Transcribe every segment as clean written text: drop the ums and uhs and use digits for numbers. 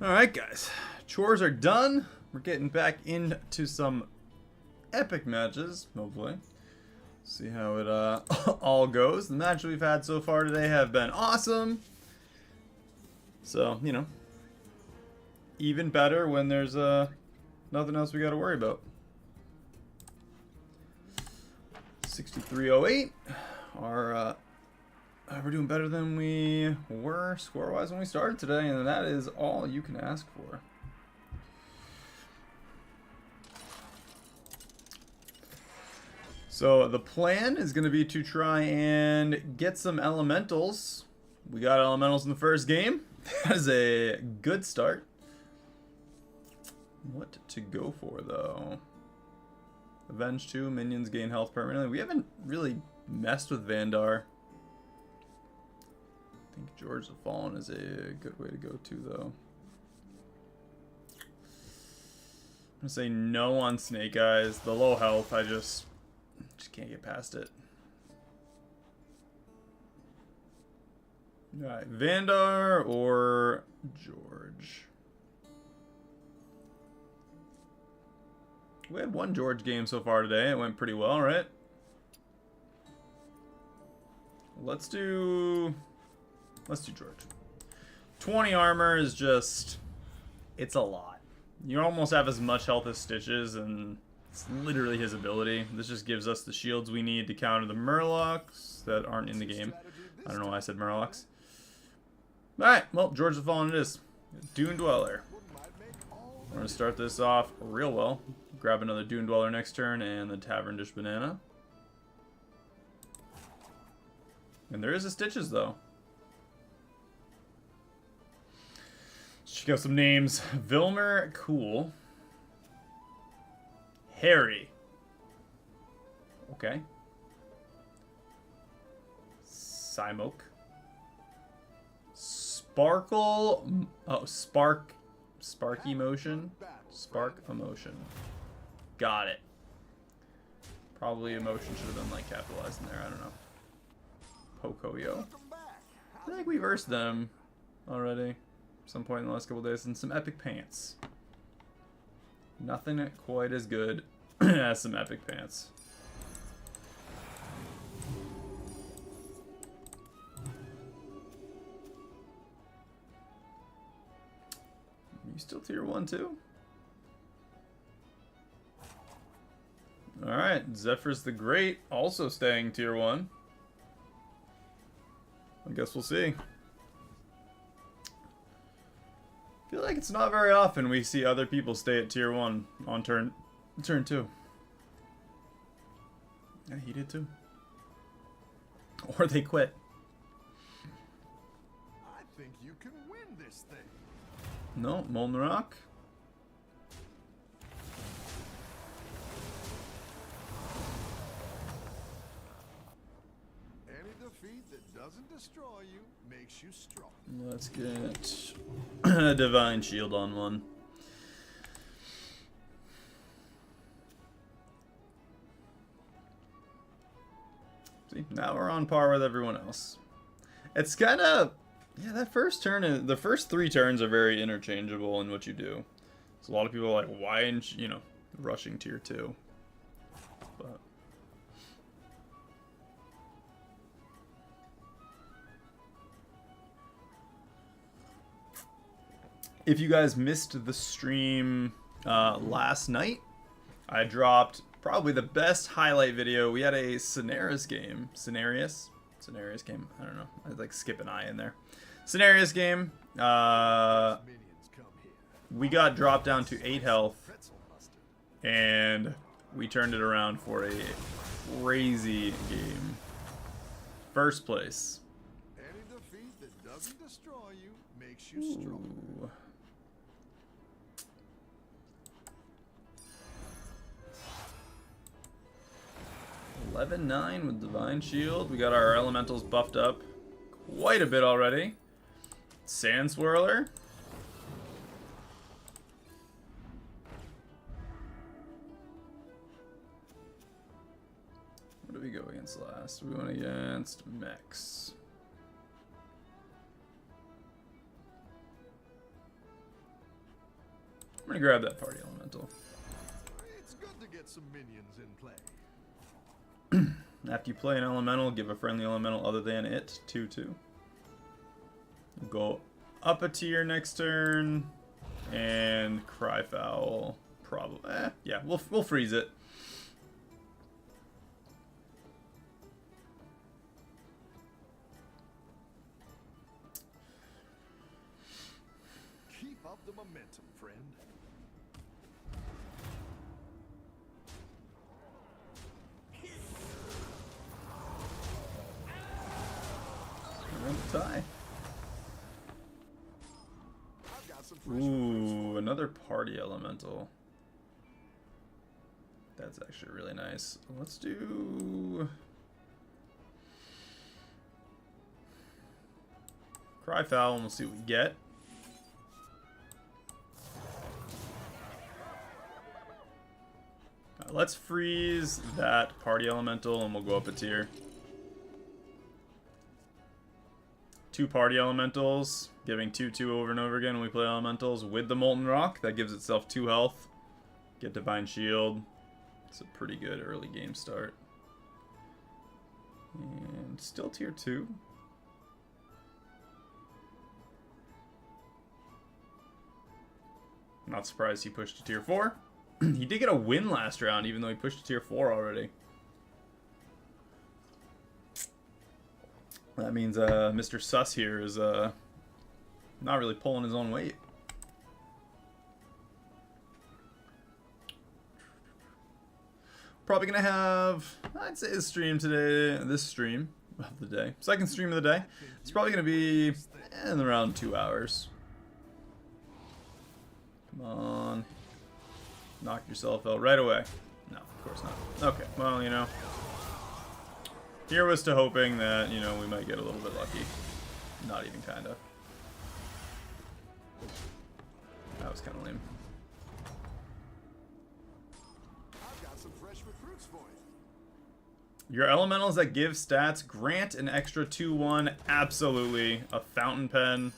Alright guys, chores are done. We're getting back into some epic matches, hopefully. See how it all goes. The matches we've had so far today have been awesome. So, you know, even better when there's nothing else we gotta worry about. 6308. We're doing better than we were score-wise when we started today, and that is all you can ask for. So the plan is going to be to try and get some elementals. We got elementals in the first game. That is a good start. What to go for, though? Avenge 2, minions gain health permanently. We haven't really messed with Vandar. I think George the Fallen is a good way to go to, though. I'm gonna say no on Snake Eyes. The low health, I just can't get past it. Alright, Vandar or George? We had one George game so far today. It went pretty well, right? Let's do George. 20 armor is just, it's a lot. You almost have as much health as Stitches, and it's literally his ability. This just gives us the shields we need to counter the Murlocs that aren't in the game. I don't know why I said Murlocs. Alright, well, George the Fallen it is. Dune Dweller. We're going to start this off real well. Grab another Dune Dweller next turn and the Tavern Dish Banana. And there is a Stitches, though. Let's check out some names. Vilmer, cool. Harry. Okay. Simoke. Sparkle. Oh, Spark emotion. Spark emotion. Got it. Probably emotion should have been like capitalized in there. I don't know. Pocoyo. I think we versed them already. Some point in the last couple days. And some epic pants. Nothing quite as good as some epic pants. You still tier 1 too? Alright, Zephyr's the Great also staying tier 1. I guess we'll see. I feel like it's not very often we see other people stay at tier 1 on turn 2. Yeah, he did too. Or they quit. I think you can win this thing. No, Molten Rock. Any defeat that doesn't destroy you makes you strong. Let's get a Divine Shield on one. See, now we're on par with everyone else. It's kind of, yeah, that first turn, the first 3 turns are very interchangeable in what you do. So a lot of people are like, why aren't you, rushing tier 2? But if you guys missed the stream last night, I dropped probably the best highlight video. We had a Cenarius game. Cenarius game? I don't know. I like skip an I in there. Cenarius game. We got dropped down to 8 health. And we turned it around for a crazy game. First place. Any defeat that doesn't destroy you makes you strong. Ooh. 11-9 with Divine Shield. We got our elementals buffed up quite a bit already. Sand Swirler. What did we go against last? We went against Mex. I'm gonna grab that party elemental. It's good to get some minions in play. After you play an elemental, give a friendly elemental other than it 2/2. Go up a tier next turn, and Cry Foul probably. Yeah, we'll freeze it. Keep up the momentum, friend. We're gonna tie. I've got some fresh Ooh, another party elemental. That's actually really nice. Let's do Cry Foul and we'll see what we get. Let's freeze that party elemental and we'll go up a tier. 2 party elementals, giving 2/2 over and over again when we play elementals with the Molten Rock. That gives itself 2 health. Get Divine Shield. It's a pretty good early game start. And still tier 2. Not surprised he pushed to tier 4. He did get a win last round, even though he pushed to tier 4 already. That means Mr. Sus here is not really pulling his own weight. Probably gonna have, I'd say, this stream today, this stream of the day, second stream of the day. It's probably gonna be in around 2 hours. Come on. Knock yourself out right away. No, of course not. Okay, well, you know. Here was to hoping that, you know, we might get a little bit lucky. Not even kinda. That was kinda lame. I've got some fresh recruits for you. Your elementals that give stats grant an extra 2/1. Absolutely. A fountain pen.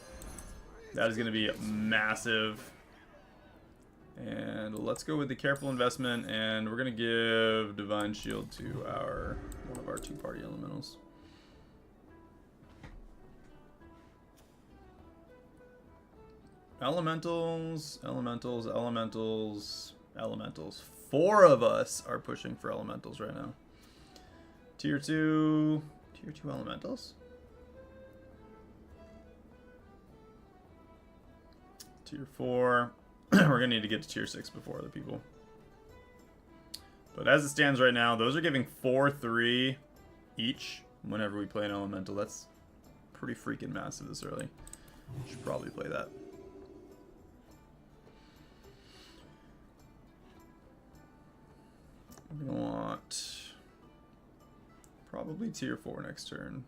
That is going to be massive. And let's go with the careful investment, and we're going to give Divine Shield to one of our 2 party elementals. Elementals, elementals, elementals, elementals. 4 of us are pushing for elementals right now. Tier 2 elementals? Tier 4. We're going to need to get to tier 6 before other people. But as it stands right now, those are giving 4/3 each whenever we play an elemental. That's pretty freaking massive this early. Should probably play that. We're going to want probably tier 4 next turn.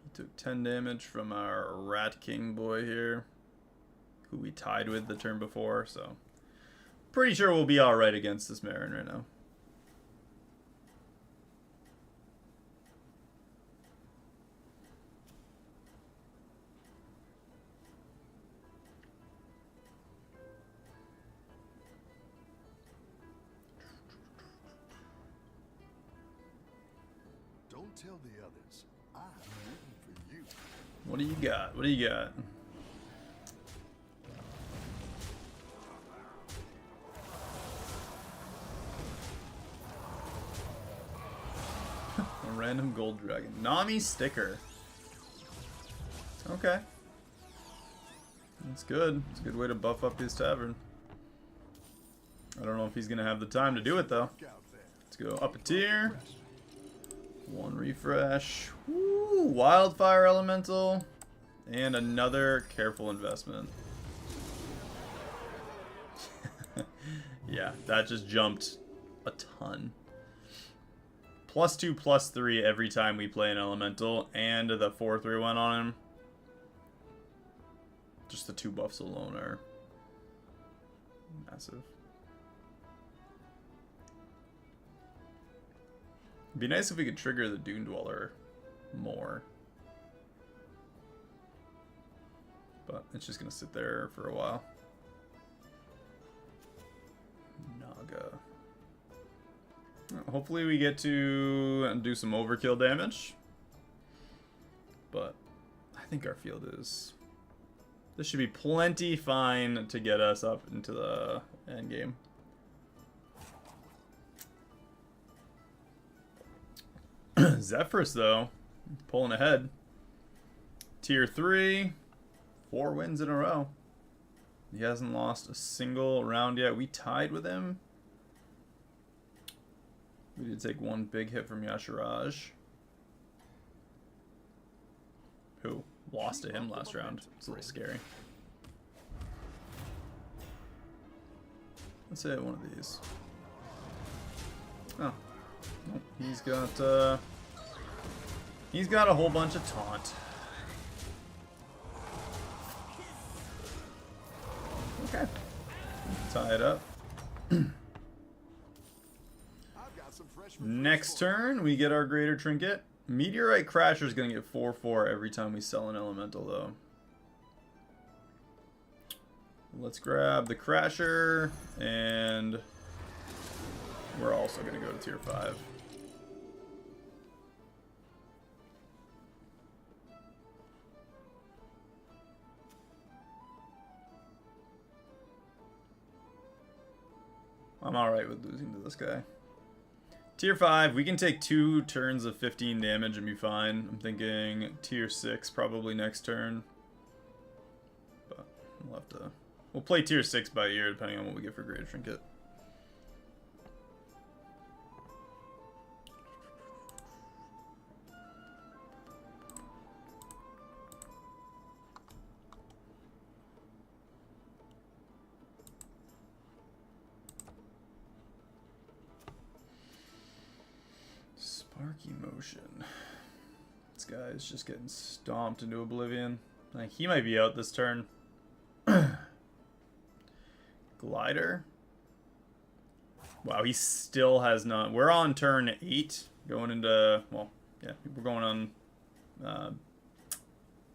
He took 10 damage from our Rat King boy here, who we tied with the turn before, so pretty sure we'll be alright against this Marin right now. Don't tell the others. I'm rooting for you. What do you got? What do you got? A random gold dragon. Nami sticker. Okay. That's good. It's a good way to buff up his tavern. I don't know if he's going to have the time to do it, though. Let's go up a tier. 1 refresh. Woo, Wildfire Elemental. And another careful investment. Yeah, that just jumped a ton. +2, +3 every time we play an elemental, and the 4/3 went on him. Just the 2 buffs alone are massive. It'd be nice if we could trigger the Dune Dweller more. But it's just going to sit there for a while. Naga. Hopefully we get to do some overkill damage. But I think our field is... This should be plenty fine to get us up into the end game. Zephyrus, though, pulling ahead. Tier 3, 4 wins in a row. He hasn't lost a single round yet. We tied with him. We did take one big hit from Yashiraj, who lost to him last round. It's a little scary. Let's hit one of these. Oh. Nope. He's got a whole bunch of taunt. Okay. Tie it up. Next turn, we get our Greater Trinket. Meteorite Crasher is going to get 4/4 every time we sell an elemental, though. Let's grab the Crasher, and we're also going to go to tier 5. I'm alright with losing to this guy. Tier 5, we can take 2 turns of 15 damage and be fine. I'm thinking tier 6 probably next turn. But we'll have to... We'll play tier 6 by ear depending on what we get for Greater Trinket. Sparky Motion. This guy is just getting stomped into oblivion. Like, he might be out this turn. Glider. Wow, he still has not... We're on turn 8. Going into... Well, yeah, we're going on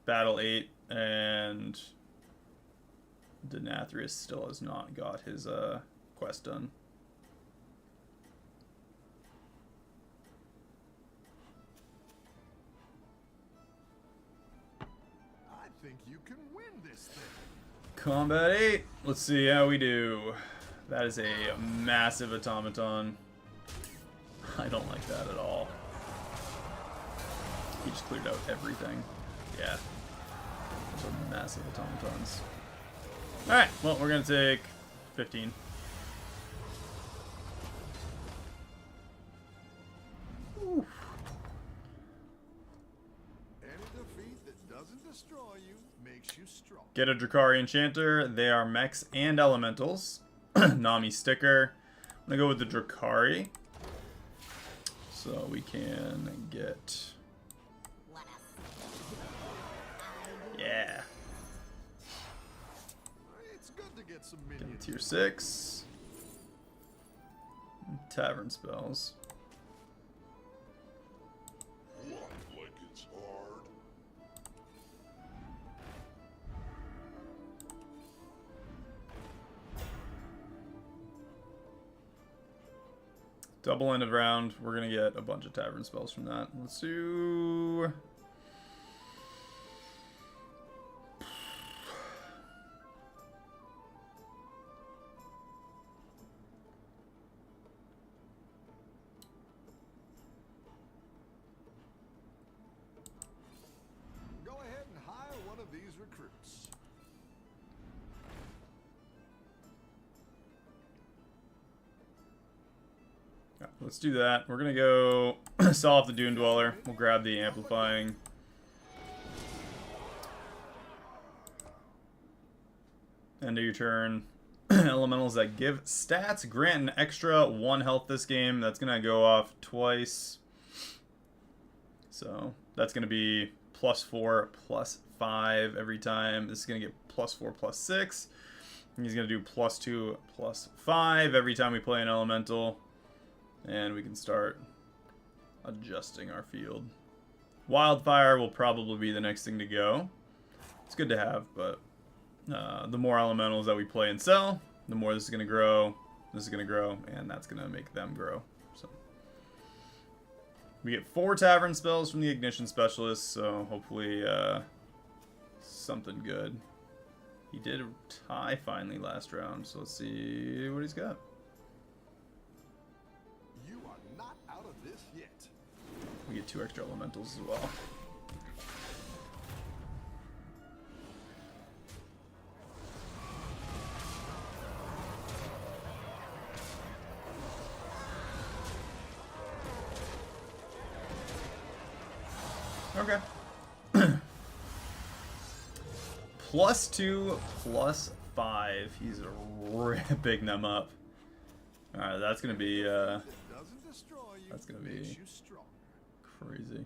Battle 8. And Denathrius still has not got his quest done. Think you can win this thing. Combat 8. Let's see how we do. That is a massive automaton. I don't like that at all. He just cleared out everything. Yeah. Those are massive automatons. Alright, well, we're going to take 15. Oof. Get a Drakari Enchanter. They are mechs and elementals. Nami sticker. I'm gonna go with the Drakari. So we can get... Yeah. It's good to get some Get a tier 6. Tavern spells. Double end of round. We're going to get a bunch of tavern spells from that. Let's do... Go ahead and hire one of these recruits. Let's do that. We're going to go sell off the Dune Dweller. We'll grab the Amplifying. End of your turn. Elementals that give stats. Grant an extra 1 health this game. That's going to go off twice. So that's going to be +4, +5 every time. This is going to get +4, +6. And he's going to do +2, +5 every time we play an elemental. And we can start adjusting our field. Wildfire will probably be the next thing to go. It's good to have, but the more elementals that we play and sell, the more this is going to grow, this is going to grow, and that's going to make them grow. So we get 4 tavern spells from the Ignition Specialist, so hopefully something good. He did tie finally last round, so let's see what he's got. You are not out of this yet. We get 2 extra elementals as well. Okay. +2, +5. He's ripping them up. Alright, that's gonna be that's gonna be crazy.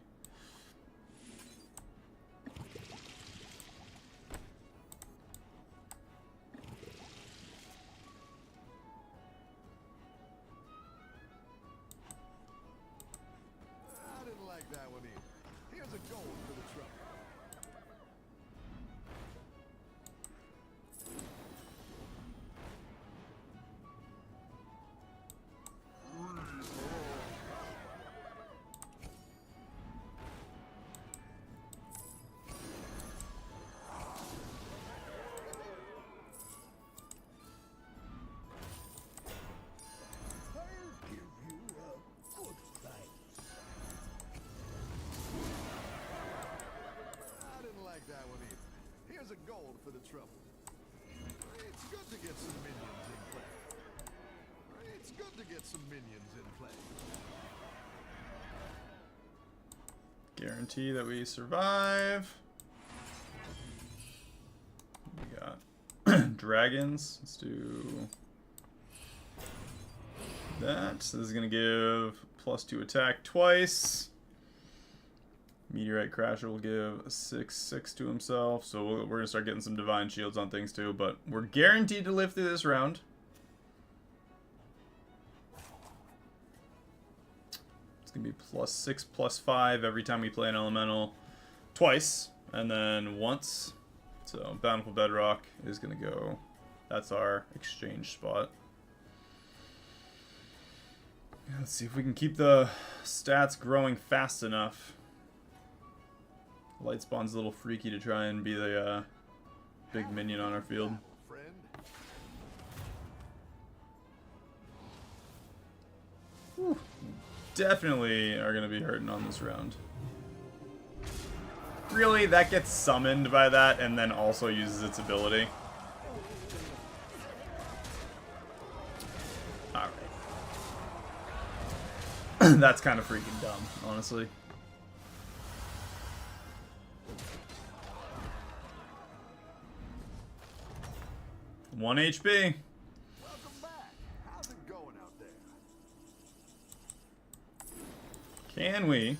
I didn't like that one either. Here's a goal for the trouble. That one either. Here's a gold for the trouble. It's good to get some minions in play. It's good to get some minions in play. Guarantee that we survive. We got dragons. Let's do that. So this is going to give +2 attack twice. Meteorite Crasher will give 6/6 to himself, so we're going to start getting some Divine Shields on things too, but we're guaranteed to live through this round. It's going to be +6, +5 every time we play an elemental twice, and then once. So Bountiful Bedrock is going to go, that's our exchange spot. Let's see if we can keep the stats growing fast enough. Light Spawn's a little freaky to try and be the big minion on our field. Whew. Definitely are going to be hurting on this round. Really? That gets summoned by that and then also uses its ability? Alright. That's kind of freaking dumb, honestly. One HP. Welcome back. How's it going out there? Can we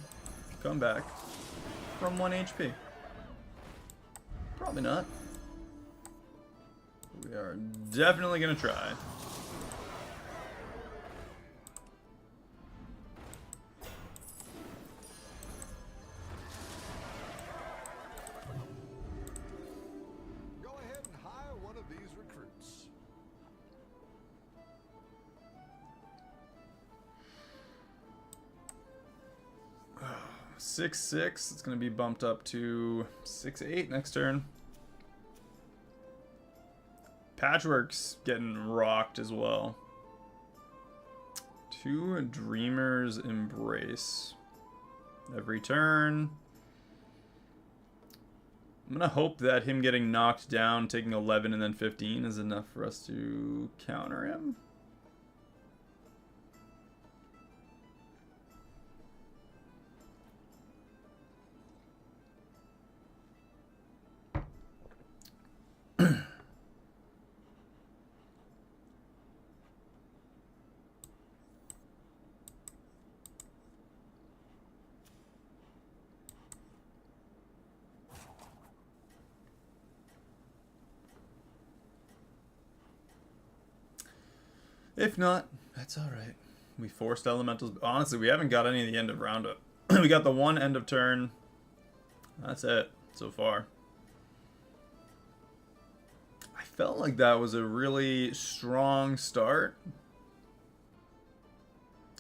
come back from 1 HP? Probably not. We are definitely gonna try. Go ahead and hire one of these recruits. 6/6. It's going to be bumped up to 6/8 next turn. Patchwork's getting rocked as well. 2 Dreamer's Embrace. Every turn. I'm going to hope that him getting knocked down, taking 11 and then 15 is enough for us to counter him. If not, that's alright. We forced elementals. Honestly, we haven't got any at the end of round up. We got the one end of turn. That's it so far. Felt like that was a really strong start.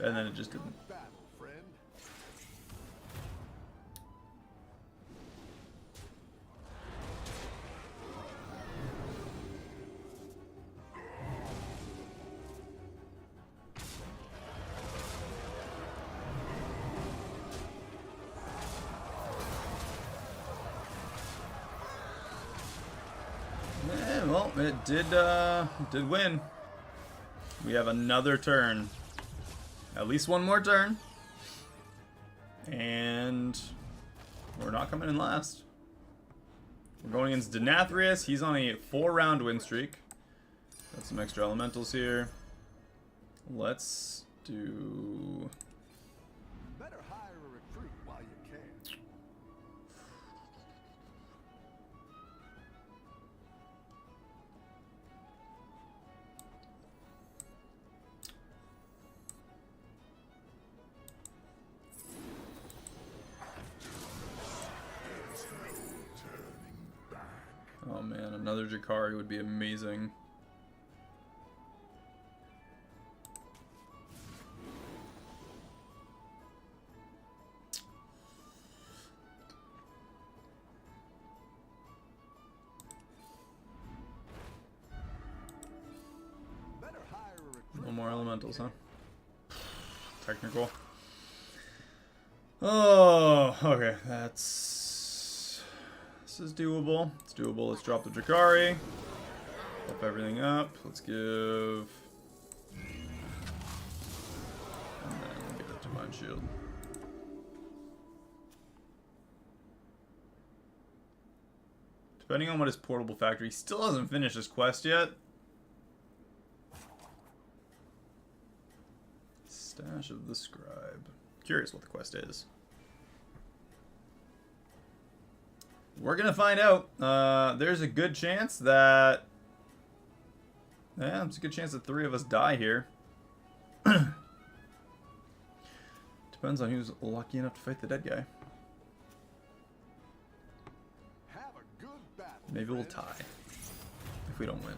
And then it just didn't. Battle, friend. Yeah, well, it did win. We have another turn. At least one more turn. And we're not coming in last. We're going against Denathrius. He's on a 4-round win streak. Got some extra elementals here. Let's do... Better hire a recruit while you can. Oh man, another Jakari would be amazing. Better hire a recruit. No more elementals, huh? Technical. Oh, okay. This is doable. It's doable. Let's drop the Jakari. Flip everything up. Let's give... And then we'll give it Divine Shield. Depending on what his portable factory... He still hasn't finished his quest yet. Stash of the Scribe. Curious what the quest is. We're gonna find out. There's a good chance that... Yeah, there's a good chance that 3 of us die here. Depends on who's lucky enough to fight the dead guy. Have a good battle. Maybe we'll friend. tie. If we don't win.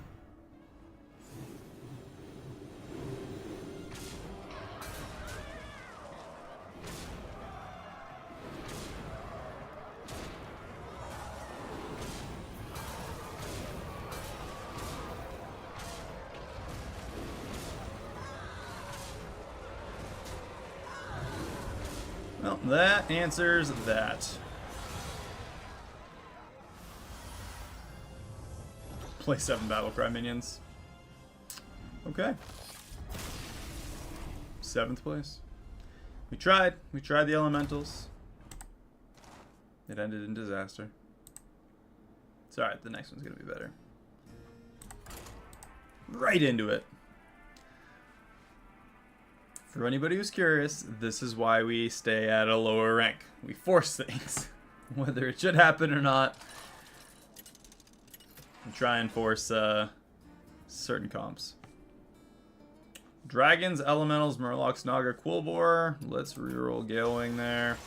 Well, that answers that. Play 7 Battlecry minions. Okay. 7th place. We tried. We tried the elementals. It ended in disaster. It's alright, the next one's gonna be better. Right into it. For anybody who's curious, this is why we stay at a lower rank. We force things. Whether it should happen or not. And try and force certain comps. Dragons, Elementals, Murlocs, Naga, Quillbore. Let's reroll Galewing there.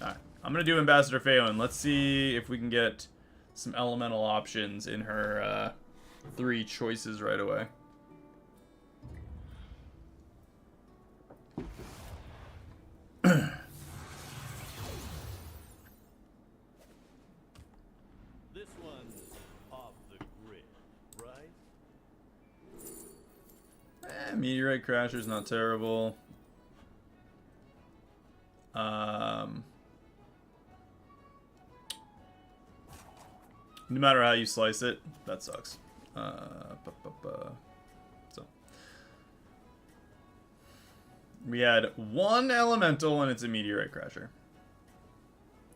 Alright, I'm going to do Ambassador Phelan. Let's see if we can get some elemental options in her 3 choices right away. This one's off the grid, right? Meteorite Crasher's not terrible. No matter how you slice it, that sucks. So we had 1 elemental and it's a Meteorite Crasher.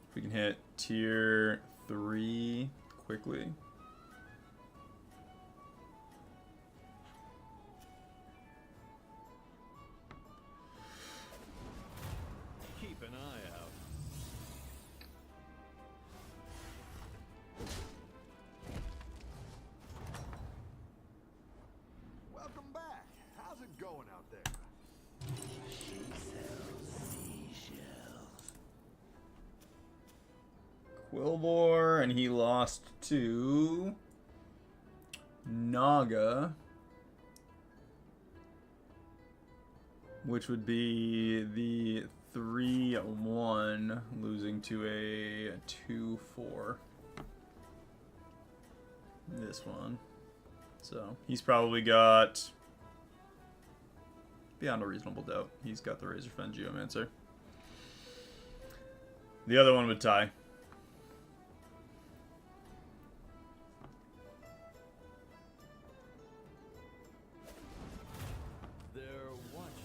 If we can hit tier 3 quickly. Keep an eye out. Welcome back. How's it going out there? Quillbore, and he lost to Naga, which would be the 3/1 losing to a 2/4. This one. So he's probably got, beyond a reasonable doubt, he's got the Razorfen Geomancer. The other one would tie. They're watching.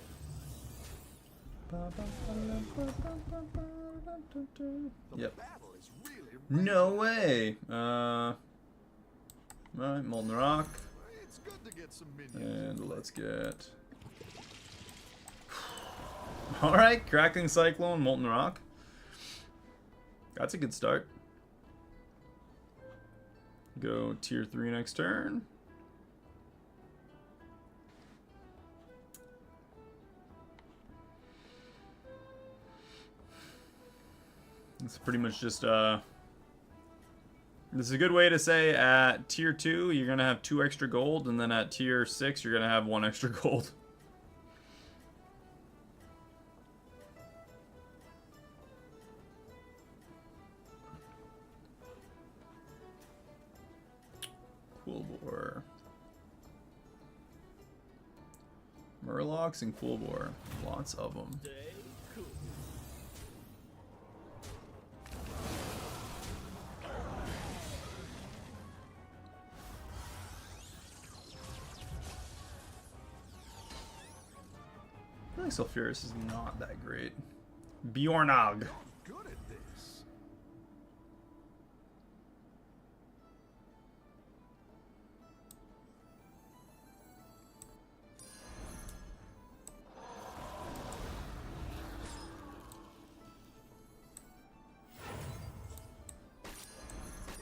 Yep. Battle is really No way. Alright, Molten Rock. It's good to get some minions. And let's get... Alright, Crackling Cyclone, Molten Rock. That's a good start. Go tier 3 next turn. It's pretty much just this is a good way to say at tier 2 you're gonna have 2 extra gold, and then at tier 6 you're gonna have 1 extra gold. Cool Bore. Murlocs and Cool Bore. Lots of them. Stay cool. I think Sulfuris is not that great. Bjornog. Good at this.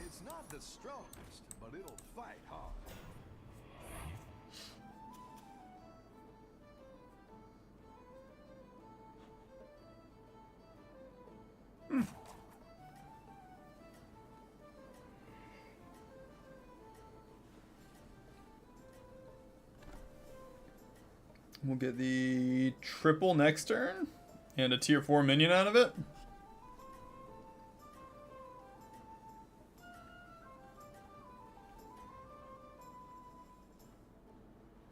It's not the strongest, but it'll fight hard. We'll get the triple next turn and a tier 4 minion out of it.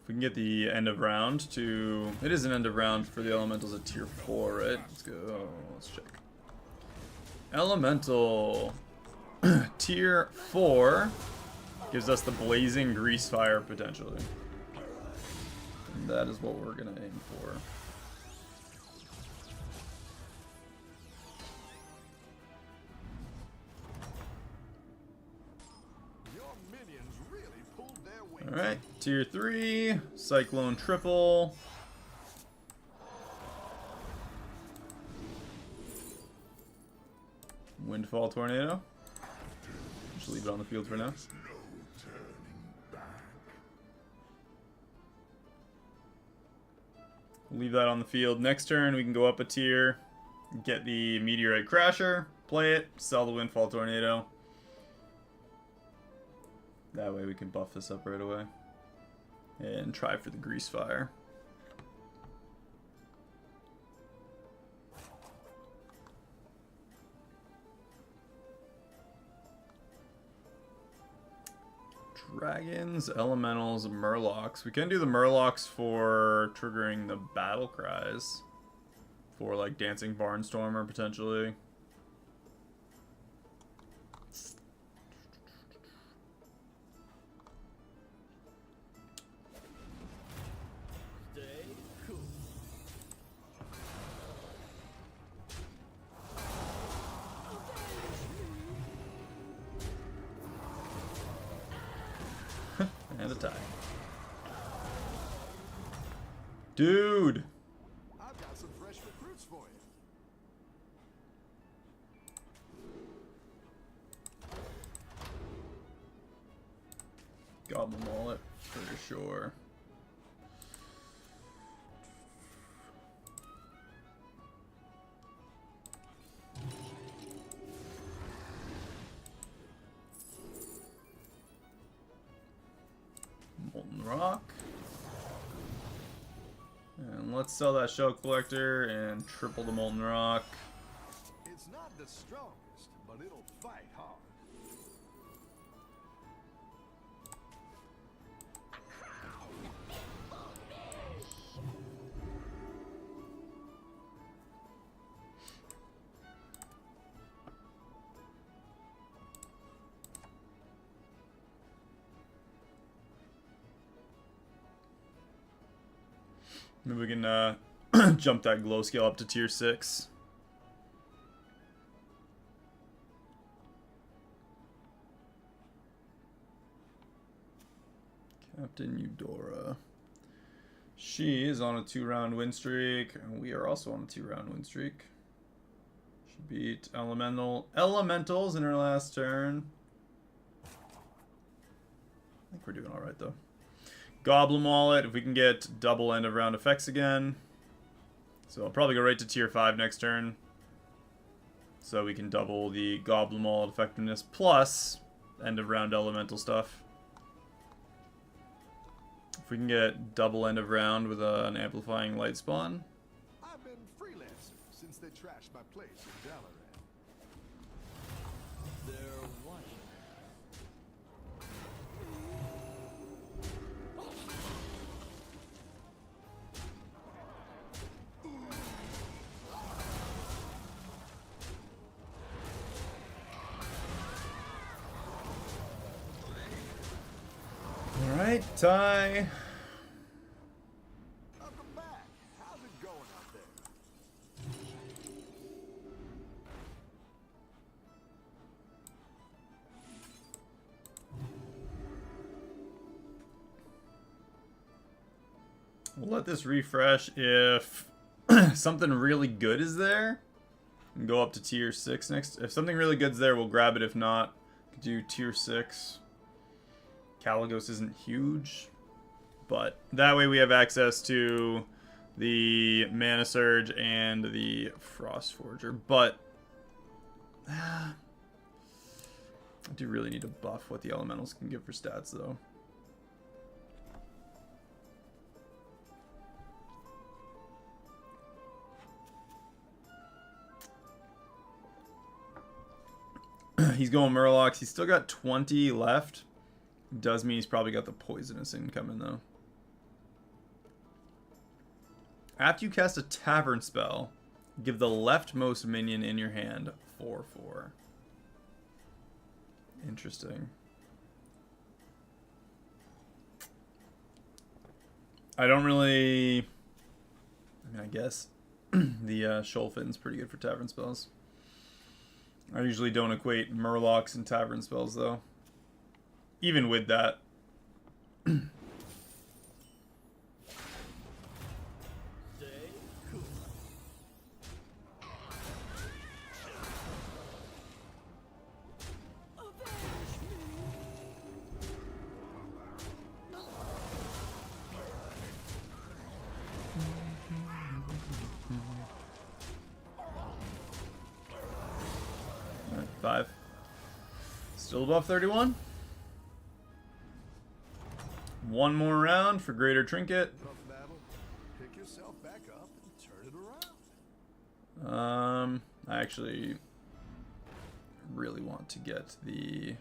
If we can get the end of round to... It is an end of round for the elementals at tier 4, right? Let's go. Let's check. Elemental. Tier 4 gives us the Blazing Grease Fire potentially. And that is what we're going to aim for. Your minions really pulled their weight. Alright, tier 3, Cyclone Triple. Windfall Tornado. Just leave it on the field for now. Leave that on the field. Next turn, we can go up a tier, get the Meteorite Crasher, play it, sell the Windfall Tornado. That way we can buff this up right away. And try for the Grease Fire. Dragons, Elementals, Murlocs. We can do the Murlocs for triggering the Battle Cries. For like Dancing Barnstormer potentially. Stay cool. And a tie. Dude! I've got some fresh recruits for you. Goblin Wallet, for sure. let's sell that shell collector and triple the molten rock. It's not the strongest, but it'll fight hard. Maybe we can jump that glow scale up to tier 6. Captain Eudora. She is on a 2-round win streak, and we are also on a 2-round win streak. She beat Elementals in her last turn. I think we're doing alright though. Goblin Wallet, if we can get double end of round effects again. So I'll probably go right to tier 5 next turn. So we can double the Goblin Wallet effectiveness plus end of round elemental stuff. If we can get double end of round with an amplifying light spawn. I've been freelancing since they trashed my place in Dalaran. They're watching. Alright, tie. Welcome back. How's it going out there? We'll let this refresh if something really good is there. And go up to tier 6 next. If something really good's there, we'll grab it. If not, do tier 6. Caligos isn't huge, but that way we have access to the Mana Surge and the Frost Forger. But I do really need to buff what the elementals can give for stats, though. He's going Murlocs. He's still got 20 left. Does mean he's probably got the poisonous incoming, though. After you cast a tavern spell, give the leftmost minion in your hand 4/4. Interesting. I don't really... I mean, I guess the Sholfin's pretty good for tavern spells. I usually don't equate Murlocs and tavern spells, though. Even with that. Stay cool. Alright, 5. Still above 31. One more round for Greater Trinket. Tough battle. Pick yourself back up and turn it around. I actually really want to get the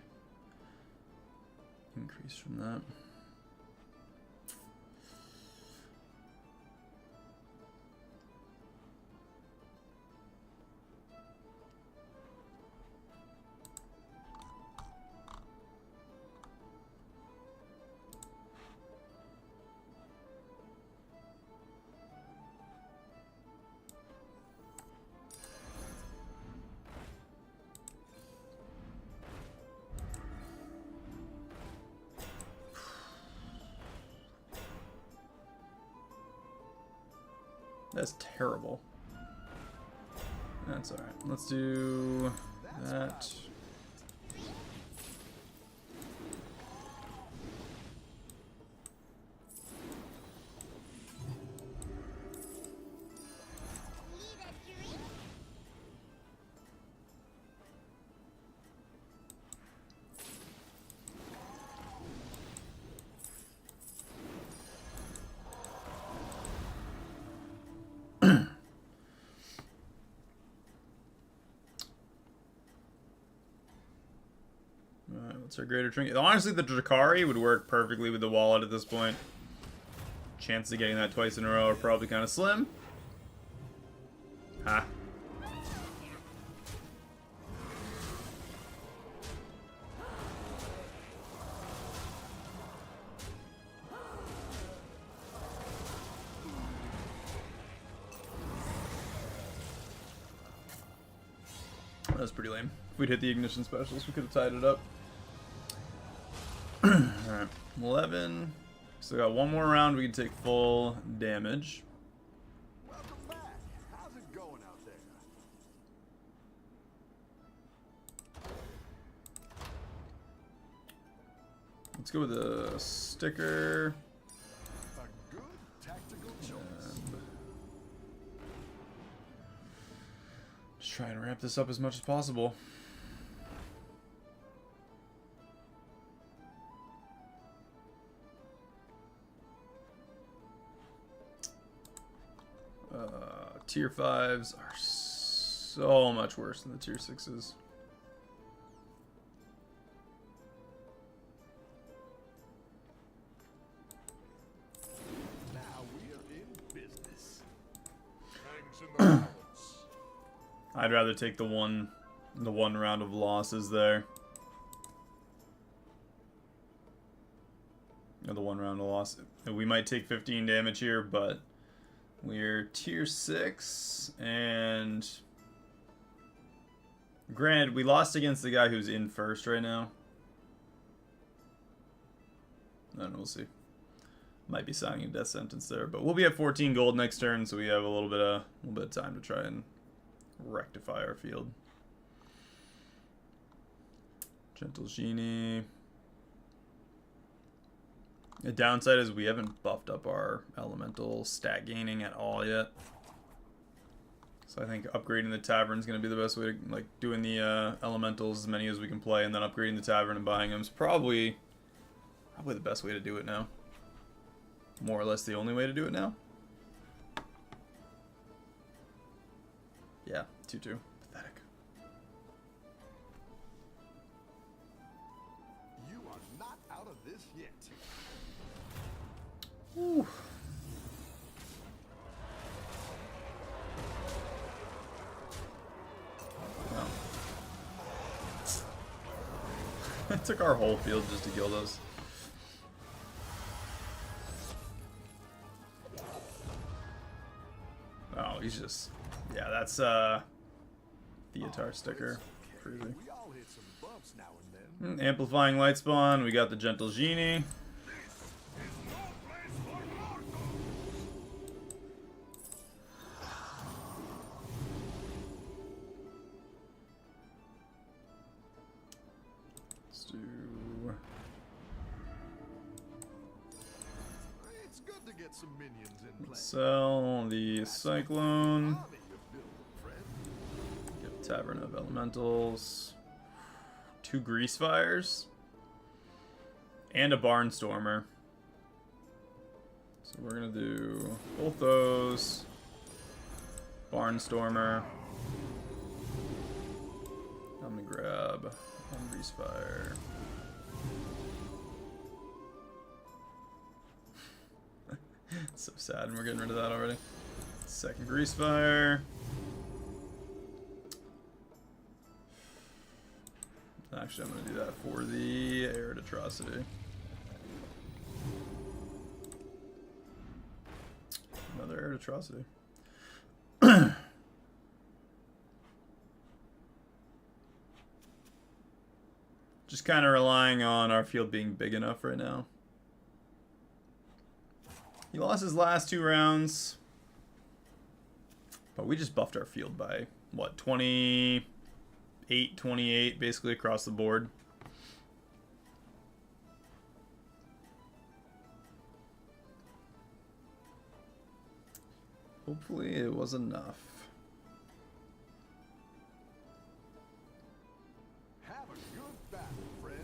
increase from that. That's terrible. That's alright. Let's do that. What's our greater trinket? Honestly, the Drakari would work perfectly with the wallet at this point. Chances of getting that twice in a row are probably kind of slim. Ha. That was pretty lame. If we'd hit the ignition specials, we could have tied it up. Alright, 11. So got one more round, we can take full damage. Welcome back. How's it going out there? Let's go with a sticker. A good tactical choice. Just try and ramp this up as much as possible. Tier 5s are so much worse than the tier 6s. Now we are in business. Hangs in the balance. I'd rather take the one round of losses there. Or the one round of loss. We might take 15 damage here, but we're tier 6, and granted, we lost against the guy who's in first right now. And we'll see. Might be signing a death sentence there, but we'll be at 14 gold next turn, so we have a little bit of time to try and rectify our field. Gentle Genie. The downside is we haven't buffed up our elemental stat gaining at all yet. So I think upgrading the tavern is going to be the best way to, like, doing the elementals as many as we can play, and then upgrading the tavern and buying them is probably the best way to do it now. More or less the only way to do it now. Yeah, 2-2. Pathetic. You are not out of this yet. Whew. Wow. It took our whole field just to kill those. Oh, he's just... Yeah, that's Theatar sticker. Crazy. We all hit some bumps now and then. Amplifying Light Spawn, we got the Gentle Genie. Let's do... It's good to get some minions in play. Sell the Cyclone. Army you're building, friend. Get Tavern of Elementals. 2 Grease Fires. And a Barnstormer. So we're gonna do both those. Barnstormer. I'm gonna grab one Grease Fire. It's so sad, and we're getting rid of that already. Second Grease Fire. Actually, I'm going to do that for the Arid Atrocity. Another Arid Atrocity. Just kind of relying on our field being big enough right now. He lost his last 2 rounds. But we just buffed our field by, what, 28, 28, basically across the board. Hopefully it was enough. Have a good battle, friend.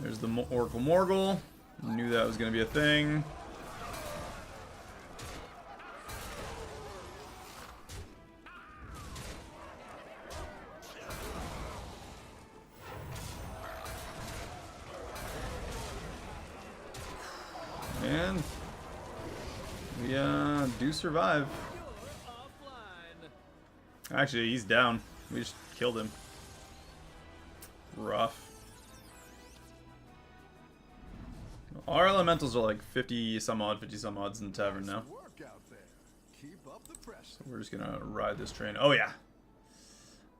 There's the Oracle Morgul. Knew that was going to be a thing. And we do survive. Actually, he's down. We just killed him. Rough. Our elementals are like 50 some odds in the tavern now. Work out there. Keep up the pressure. So we're just gonna ride this train. Oh yeah.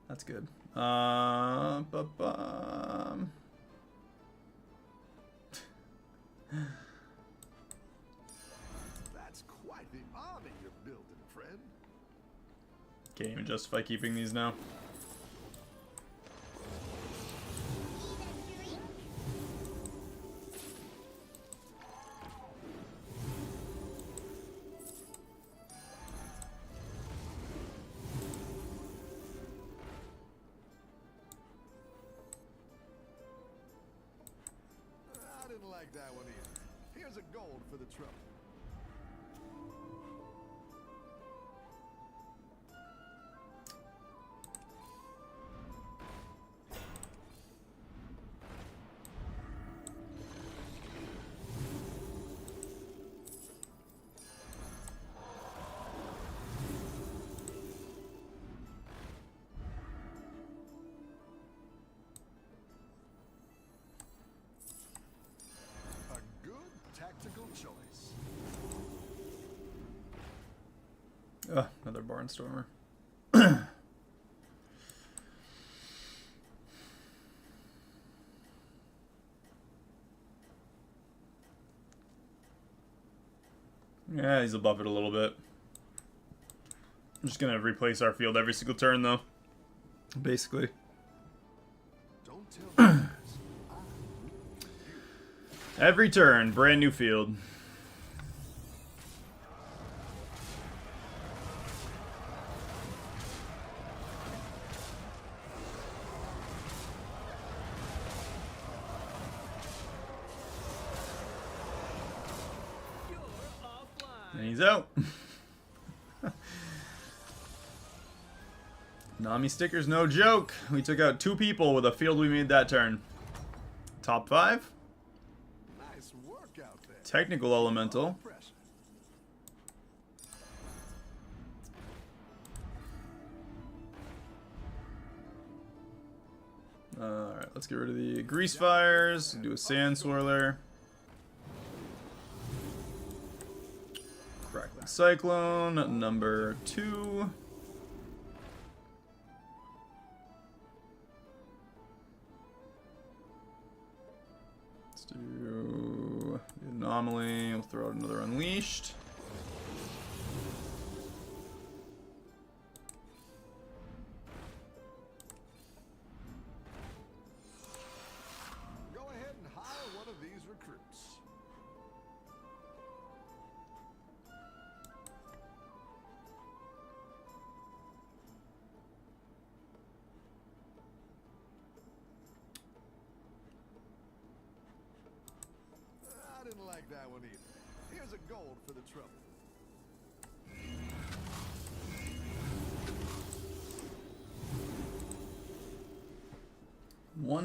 That's good. That's quite the army you're building, friend. Can't even justify keeping these now. I didn't like that one either. Here's a gold for the trouble. A good tactical choice. Another barnstormer. Yeah, he's above it a little bit. I'm just gonna replace our field every single turn, though. Basically. Don't tell me. Every turn, brand new field. And he's out. Nami sticker's no joke. We took out 2 people with a field we made that turn. Top 5. Nice work out there. Technical elemental. Pressure. Alright, let's get rid of the grease fires. Do a sand swirler. Crackling cyclone, number 2. Let's do the anomaly. We'll throw out another unleashed. Go ahead and hire one of these recruits. I didn't like that one either. Here's a gold for the trouble.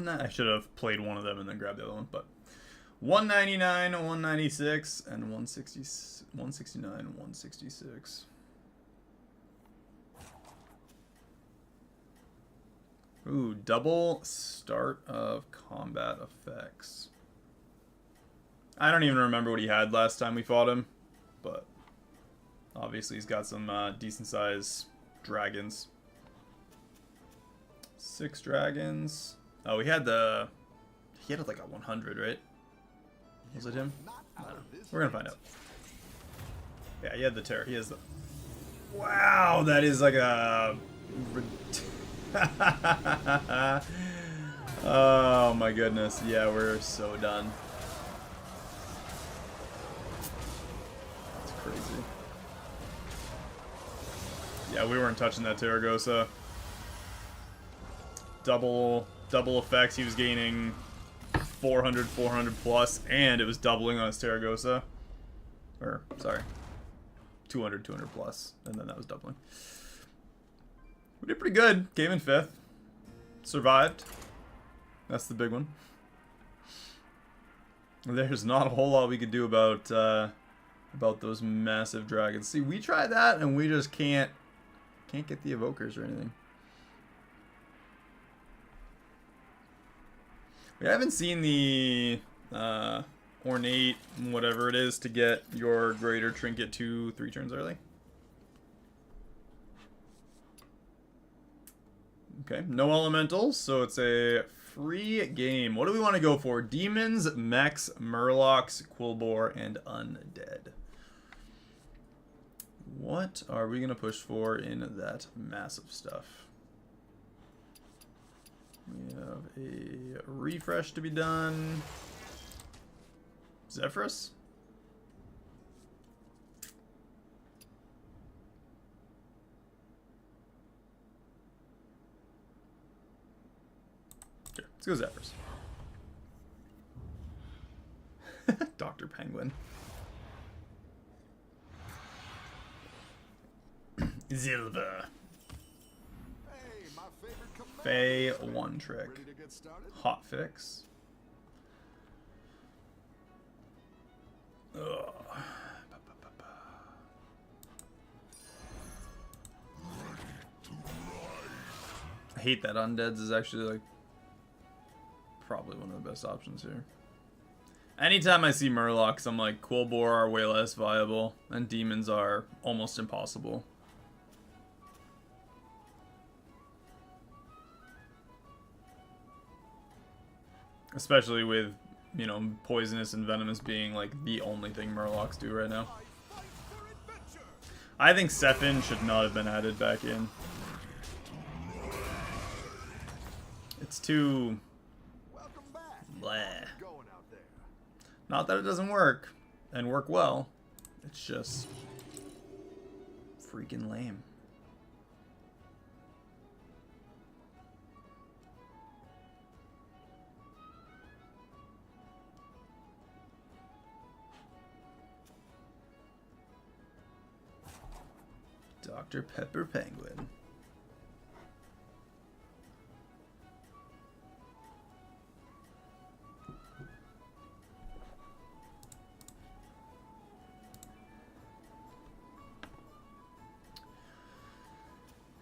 I should have played one of them and then grabbed the other one, but 199, 196, and 169, 166. Ooh, double start of combat effects. I don't even remember what he had last time we fought him, but obviously he's got some decent sized dragons. 6 dragons. Oh, he had like a 100, right? Was it him? I don't know. We're gonna find out. Yeah, he had the terror. He has the. Wow, that is like a. Oh my goodness. Yeah, we're so done. That's crazy. Yeah, we weren't touching that Terragosa. Double effects. He was gaining 400 plus, and it was doubling on his Terragosa. Or, sorry, 200 plus, and then that was doubling. We did pretty good. Came in 5th. Survived. That's the big one. There's not a whole lot we could do about those massive dragons. See, we tried that and we just can't get the evokers or anything. We haven't seen the ornate whatever it is to get your greater trinket 2-3 turns early. Okay, no elementals, so it's a free game. What do we want to go for? Demons, mechs, murlocs, quillbore, and undead. What are we going to push for in that massive stuff? We have a refresh to be done. Zephyrus? Sure, let's go Zephyrus. Dr. Penguin. Zilver. Hey, my favorite commander. Faye one trick. Ready to get started? Hot fix. Ugh. I hate that undeads is actually like probably one of the best options here. Anytime I see murlocs, I'm like, quillbore are way less viable, and demons are almost impossible. Especially with, you know, poisonous and venomous being like the only thing murlocs do right now. I think Sephin should not have been added back in. It's too Welcome back. blah. Going out there. Not that it doesn't work, and work well. It's just freaking lame. Dr. Pepper Penguin.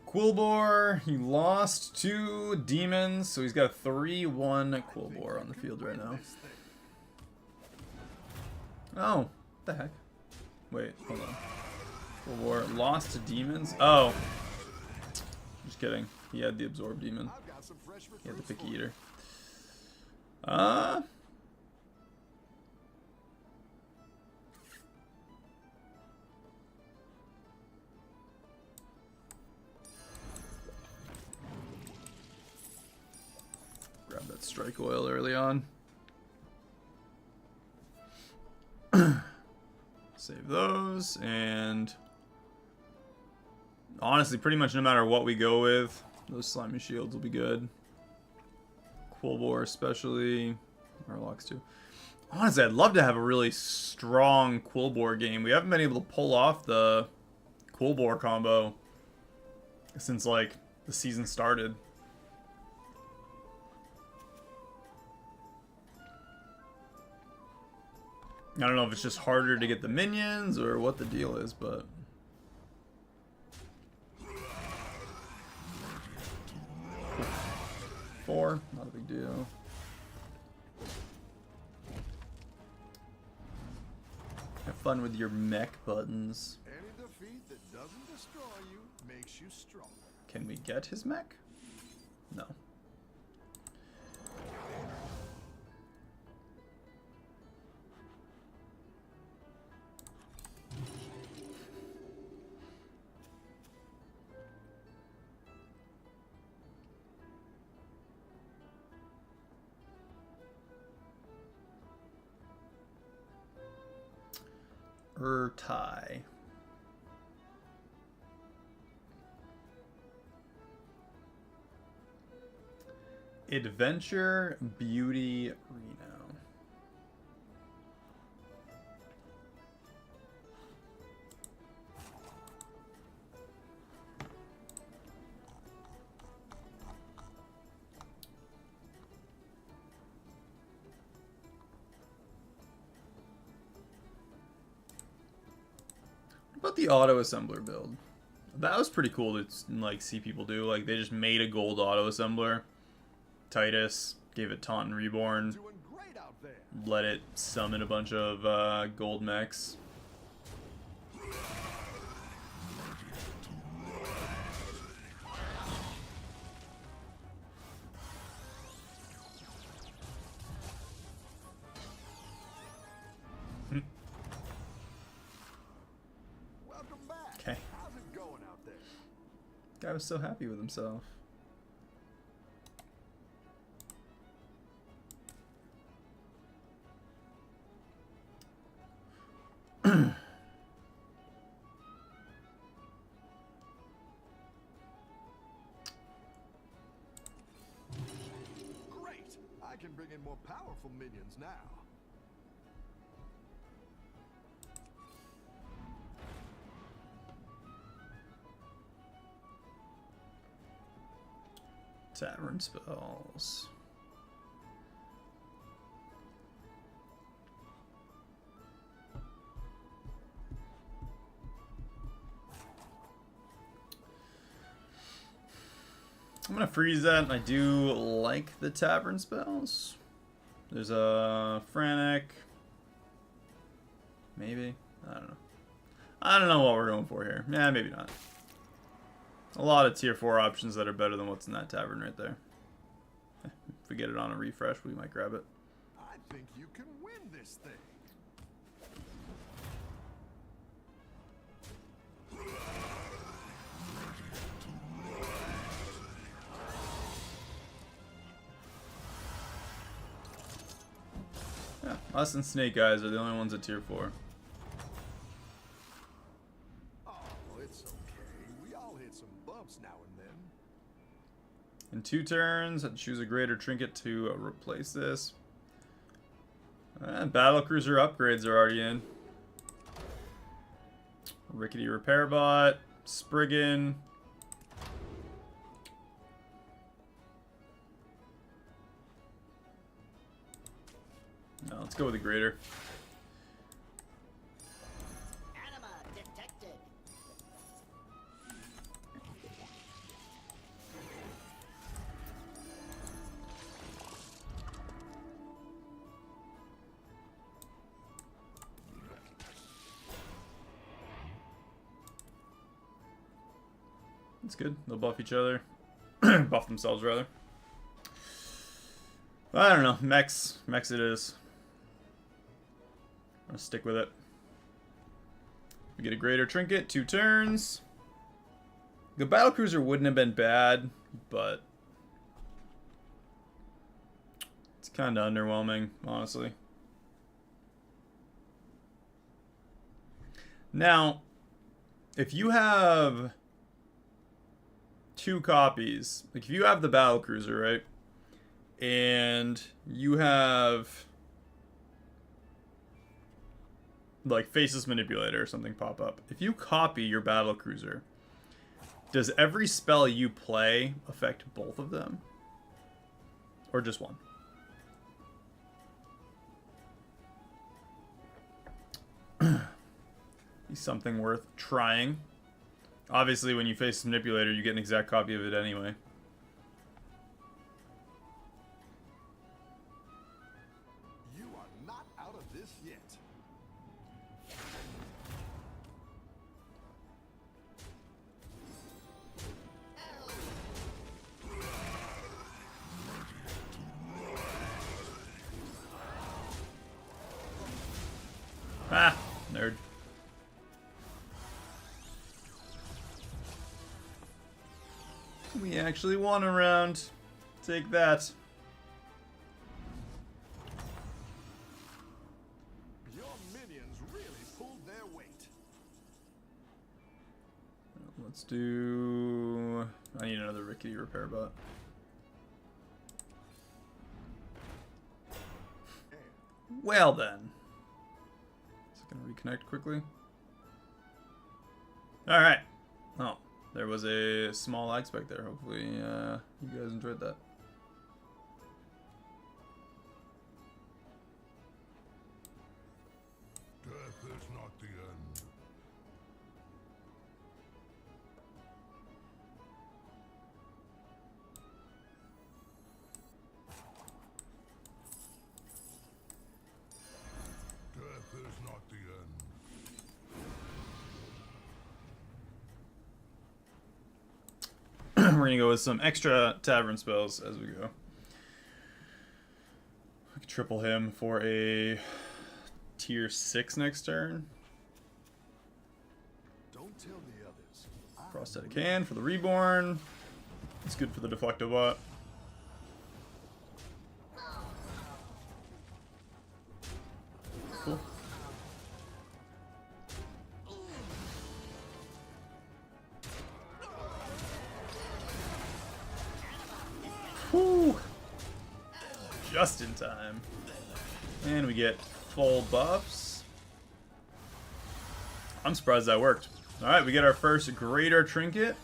Quillbore, he lost 2 demons, so he's got a 3-1 Quillbore on the field right now. Oh, what the heck? Wait, hold on. Quillbore lost to demons? Oh. Just kidding. He had the Absorb Demon. I've got some fresh He had the recruits Picky for you. Eater. Grab that strike oil early on. Save those, and honestly, pretty much no matter what we go with, those slimy shields will be good. Quillbore especially, Murlocs too. Honestly, I'd love to have a really strong Quillbore game. We haven't been able to pull off the Quillbore combo since, like, the season started. I don't know if it's just harder to get the minions or what the deal is, but... Four, not a big deal. Have fun with your mech buttons. Any defeat that doesn't destroy you makes you stronger. Can we get his mech? No. Tie. Adventure Beauty Reno. About the auto assembler build. That was pretty cool to like see people do. Like they just made a gold auto assembler. Titus gave it Taunt and Reborn. Doing great out there. Let it summon a bunch of gold mechs. Welcome back. Okay. How's it going out there? Guy was so happy with himself. Great. I can bring in more powerful minions now. Tavern spells. I'm gonna freeze that. I do like the tavern spells. There's a frantic. Maybe. I don't know. I don't know what we're going for here. Yeah, maybe not. A lot of tier 4 options that are better than what's in that tavern right there. If we get it on a refresh, we might grab it. I think you can win this thing. Yeah, us and Snake Eyes are the only ones at tier 4. Oh, it's okay. We all hit some bumps now and then. In 2 turns, I'd choose a greater trinket to replace this. And battlecruiser upgrades are already in. Rickety repair bot, Spriggan. No, let's go with a greater. Anima detected. That's good. They'll buff each other. Buff themselves, rather. I don't know. Mechs. Mechs it is. I'll stick with it. We get a greater trinket, 2 turns. The battlecruiser wouldn't have been bad, but it's kind of underwhelming, honestly. Now, if you have 2 copies, like if you have the battlecruiser, right, and you have like Faceless Manipulator or something pop up. If you copy your battlecruiser, does every spell you play affect both of them? Or just one? Be something worth trying. Obviously, when you face Manipulator, you get an exact copy of it anyway. You are not out of this yet. Ah, nerd. We actually won a round. Take that. Your minions really pulled their weight. Let's do... I need another rickety repair bot. Well then. Is it going to reconnect quickly? Alright. Oh, there was a small lag spike there. Hopefully you guys enjoyed that. Death is not the end. gonna go with some extra tavern spells as we go. I could triple him for a tier 6 next turn. Don't tell the others. Prosthetic hand for the reborn. It's good for the deflectobot. Cool. Whew. Just in time. And we get full buffs. I'm surprised that worked. Alright, we get our first greater trinket.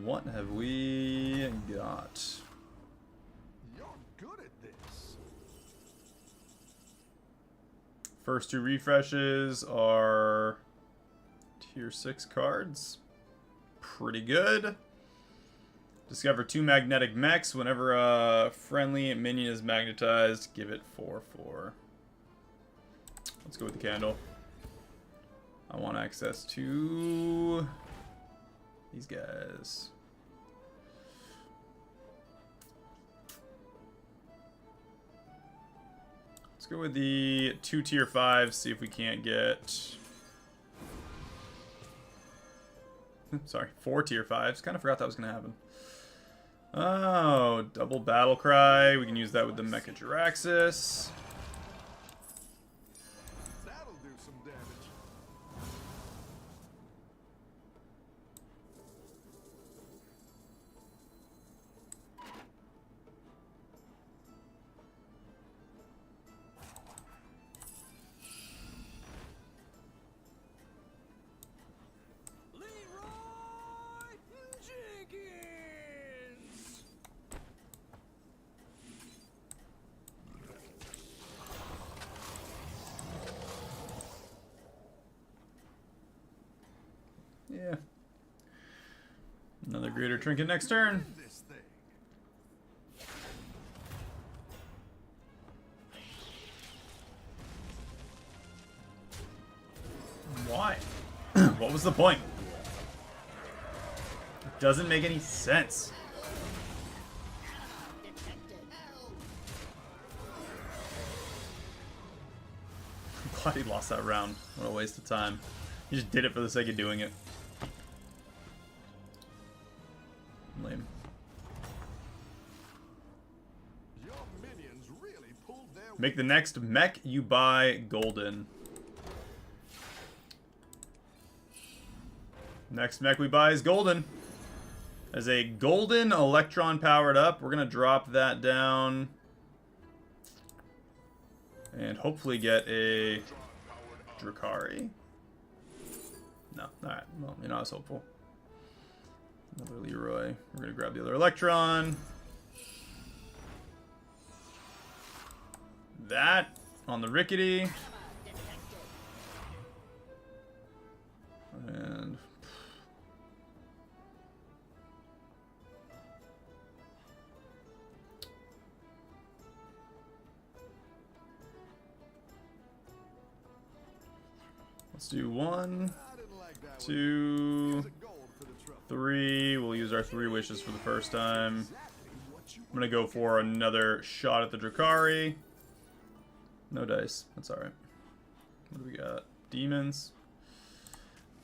What have we got? You're good at this. First 2 refreshes are tier 6 cards. Pretty good. Discover 2 magnetic mechs. Whenever a friendly minion is magnetized, give it 4/4. Let's go with the candle. I want access to these guys. Let's go with the 2 tier 5s, see if we can't get... Sorry, 4 tier 5s. Kind of forgot that was going to happen. Oh, double battle cry. We can use that with the Mecha Jiraxis. That'll do some damage. Leroy Jenkins. Yeah. Another greater trinket next turn. This thing. Why? What was the point? It doesn't make any sense. Detected. I'm glad he lost that round. What a waste of time. He just did it for the sake of doing it. Lame. Your minions really pulled their Make the next mech you buy golden. Next mech we buy is golden. As a golden electron powered up, we're going to drop that down. And hopefully get a Drakari. No. Alright. Well, I was hopeful. Another Leroy. We're going to grab the other electron. That on the Rickety. And let's do 1, I didn't like that 2, Here's a gold for the trouble. 3. We'll use our 3 wishes for the first time. Exactly what you I'm gonna go for another shot at the Drakari. No dice. That's alright. What do we got? Demons.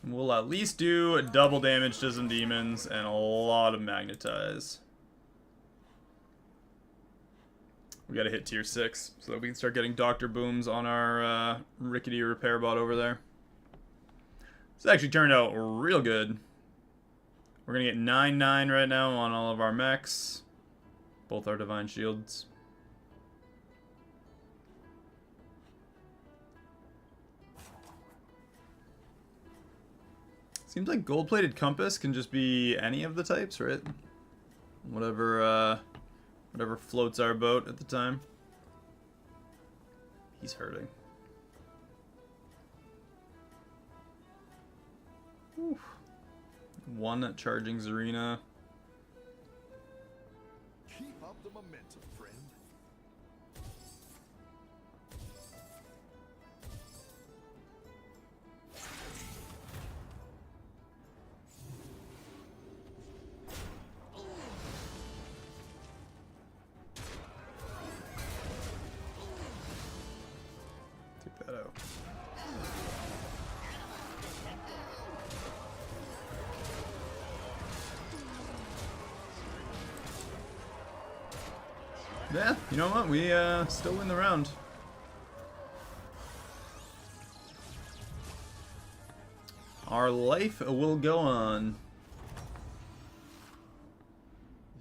We'll at least do double damage to some demons and a lot of magnetize. We gotta hit tier 6 so that we can start getting Dr. Booms on our rickety repair bot over there. This actually turned out real good. We're gonna get 9/9 right now on all of our mechs. Both our Divine Shields. Seems like gold-plated compass can just be any of the types, right? Whatever floats our boat at the time. He's hurting. Whew. 1 charging Zarina. keep up the momentum, friend. Shadow. Yeah, you know what? We still win the round. Our life will go on.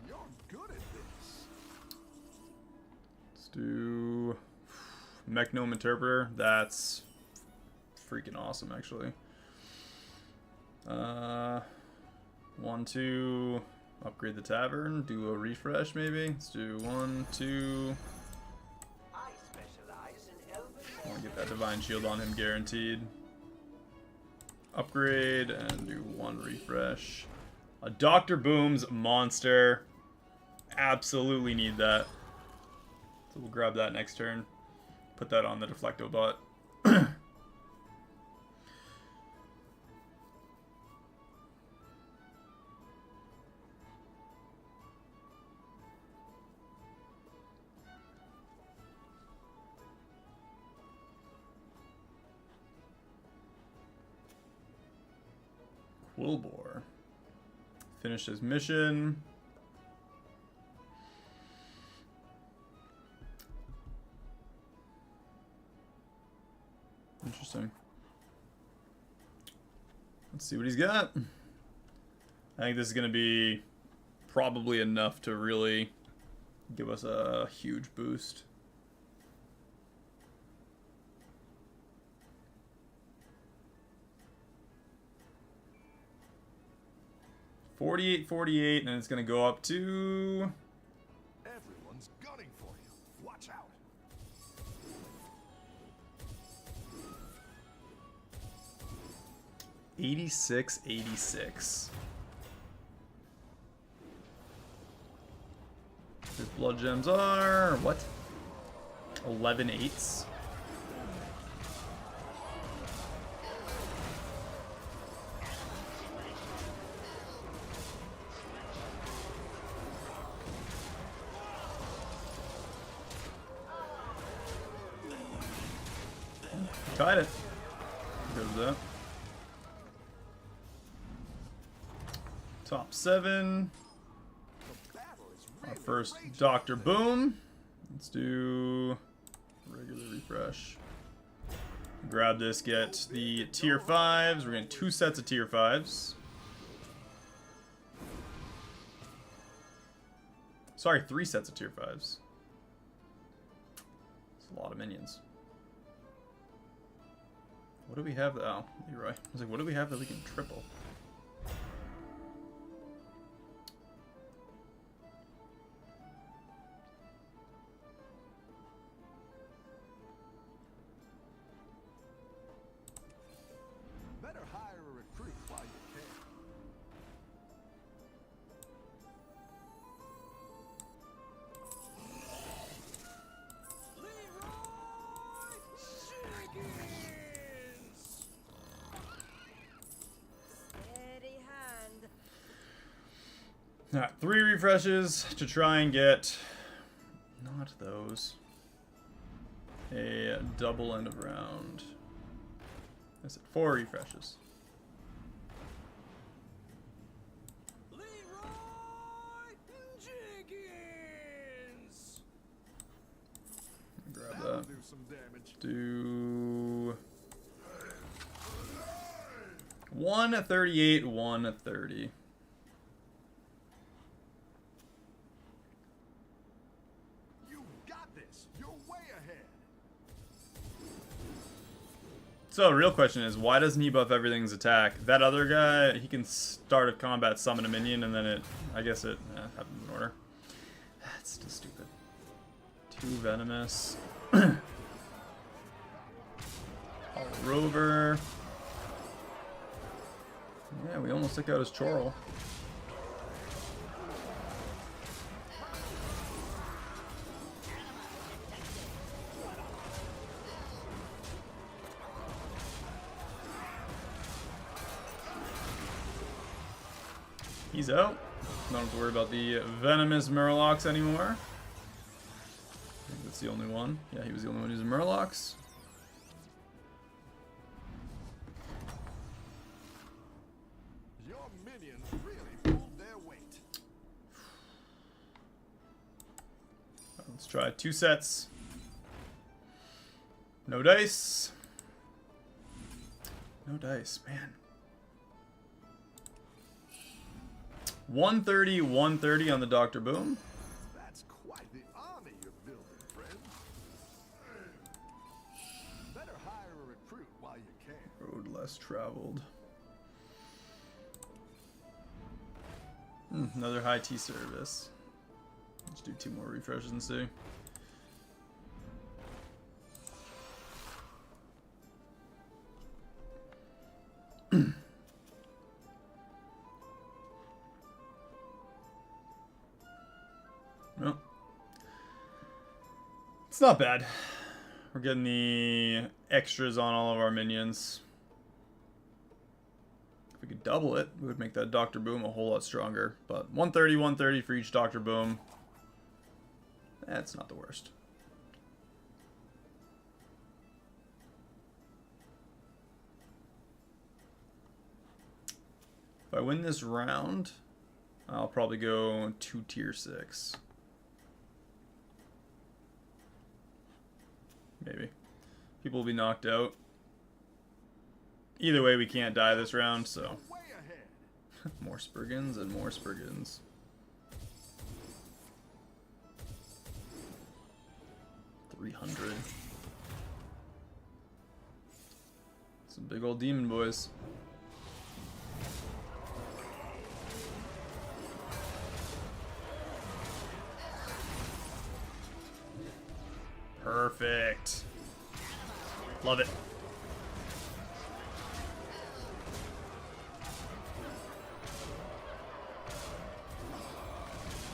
You're good at this. Let's do Mech Gnome Interpreter. That's freaking awesome, actually. 1, 2. Upgrade the tavern. Do a refresh, maybe. Let's do 1, 2. I specialize in elven. I want to get that Divine Shield on him, guaranteed. Upgrade and do 1 refresh. A Dr. Boom's monster. Absolutely need that. So we'll grab that next turn. Put that on the Deflecto bot. Quillbore. Finish his mission. Interesting. Let's see what he's got. I think this is going to be probably enough to really give us a huge boost. $48.48, and it's going to go up to... Everyone's gunning for you. Watch out. $86.86. His blood gems are what? 11/8. Tied it. Good with that. Top 7. The battle is Our really first raging. Dr. Boom. Let's do regular refresh. Grab this, get the tier 5s. We're getting 2 sets of tier 5s. Sorry, 3 sets of tier 5s. It's a lot of minions. What do we have? Oh, Leroy. I was like, what do we have that we can triple? Better hire a recruit while you can. Steady hand. Alright, 3 refreshes to try and get, not those, a double end of round. I said 4 refreshes. Grab That'll that. do some damage. Do 138, 130. You got this. You're way ahead. So the real question is, why doesn't he buff everything's attack? That other guy, he can start a combat, summon a minion, and then it, I guess it happens in order. That's still stupid. 2 venomous. All rover. Yeah, we almost took out his Chorrel. He's out. Don't have to worry about the venomous Murlocs anymore. I think that's the only one. Yeah, he was the only one using Murlocs. minions really pulled their weight. Let's try 2 sets. No dice. No dice, man. 130, 130 on the Dr. Boom. That's quite the army you're building, friend. Better hire a recruit while you can. Road less traveled. Another high T service. Let's do 2 more refreshes and see. Well, it's not bad. We're getting the extras on all of our minions. If we could double it, we would make that Dr. Boom a whole lot stronger. But 130, 130 for each Dr. Boom. That's not the worst. If I win this round, I'll probably go 2 tier 6. Maybe. People will be knocked out. Either way, we can't die this round, so. Way ahead. More Spurgins and more Spurgins. $300. Some big old demon boys. Perfect. Love it.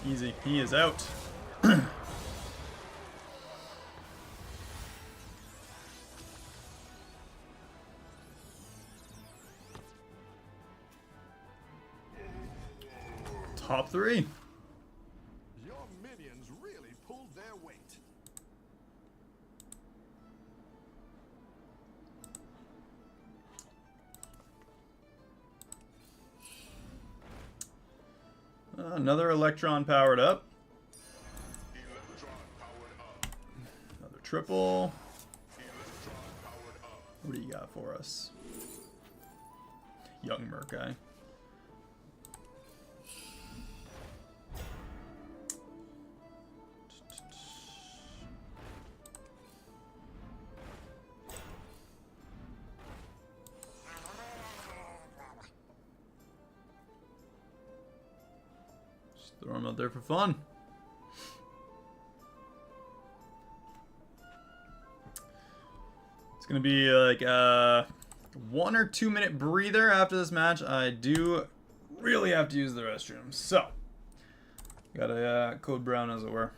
Easy. He is out. Top 3. Your minions really pulled their weight. Another Electron powered up. Another triple. What do you got for us? Young Merc guy. Throw them out there for fun. It's gonna be like a 1 or 2 minute breather after this match. I do really have to use the restroom, so got a code brown, as it were.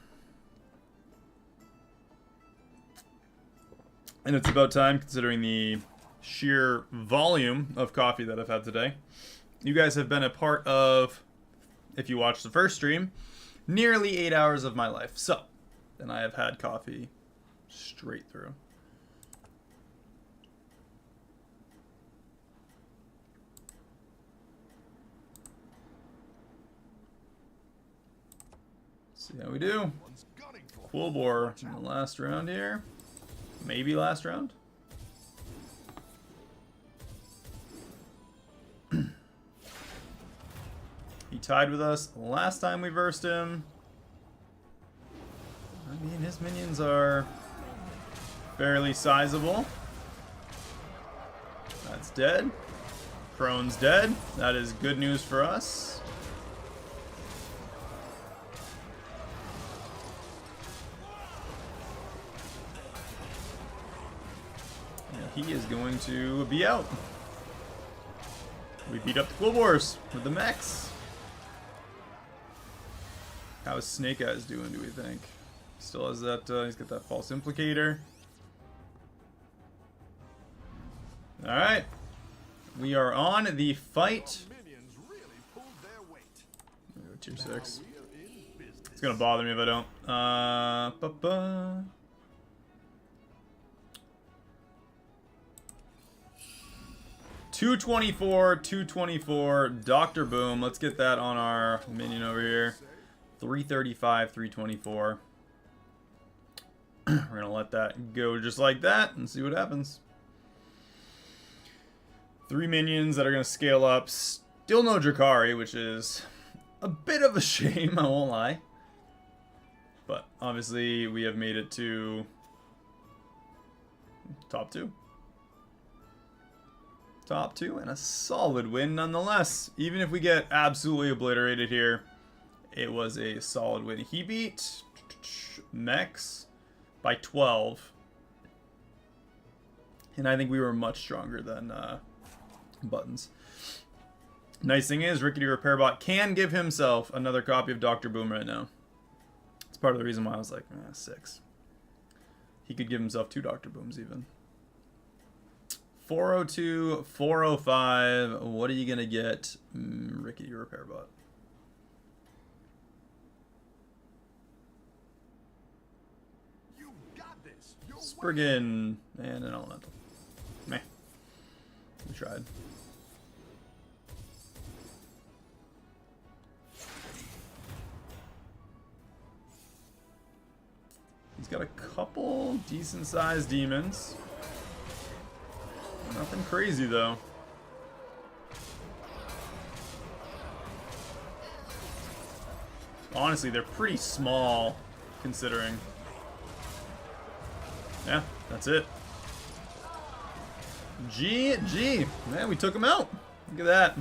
And it's about time, considering the sheer volume of coffee that I've had today. You guys have been a part of, if you watched the first stream, nearly 8 hours of my life. So, then I have had coffee straight through. See how we do. Quillbore in the last round here. Maybe last round. He tied with us last time we versed him. I mean, his minions are fairly sizable. That's dead. Crone's dead. That is good news for us. And he is going to be out. We beat up the Quillbores with the mechs. How is Snake Eyes doing, do we think? Still has that, he's got that false implicator. Alright. We are on the fight. Go tier 6. It's gonna bother me if I don't. 224, 224, Dr. Boom. Let's get that on our minion over here. 335, 324. We're going to let that go just like that and see what happens. 3 minions that are going to scale up. Still no Drakari, which is a bit of a shame, I won't lie. But obviously we have made it to top 2. Top 2 and a solid win nonetheless. Even if we get absolutely obliterated here, it was a solid win. He beat Mex by 12. And I think we were much stronger than Buttons. Nice thing is, Rickety Repairbot can give himself another copy of Dr. Boom right now. It's part of the reason why I was like, 6. He could give himself 2 Dr. Booms even. 402, 405. What are you going to get, Rickety Repairbot? You got this. Spriggan and an elemental. Meh. We tried. He's got a couple decent-sized demons. Nothing crazy, though. Honestly, they're pretty small, considering. Yeah, that's it. GG. Man, we took him out. Look at that.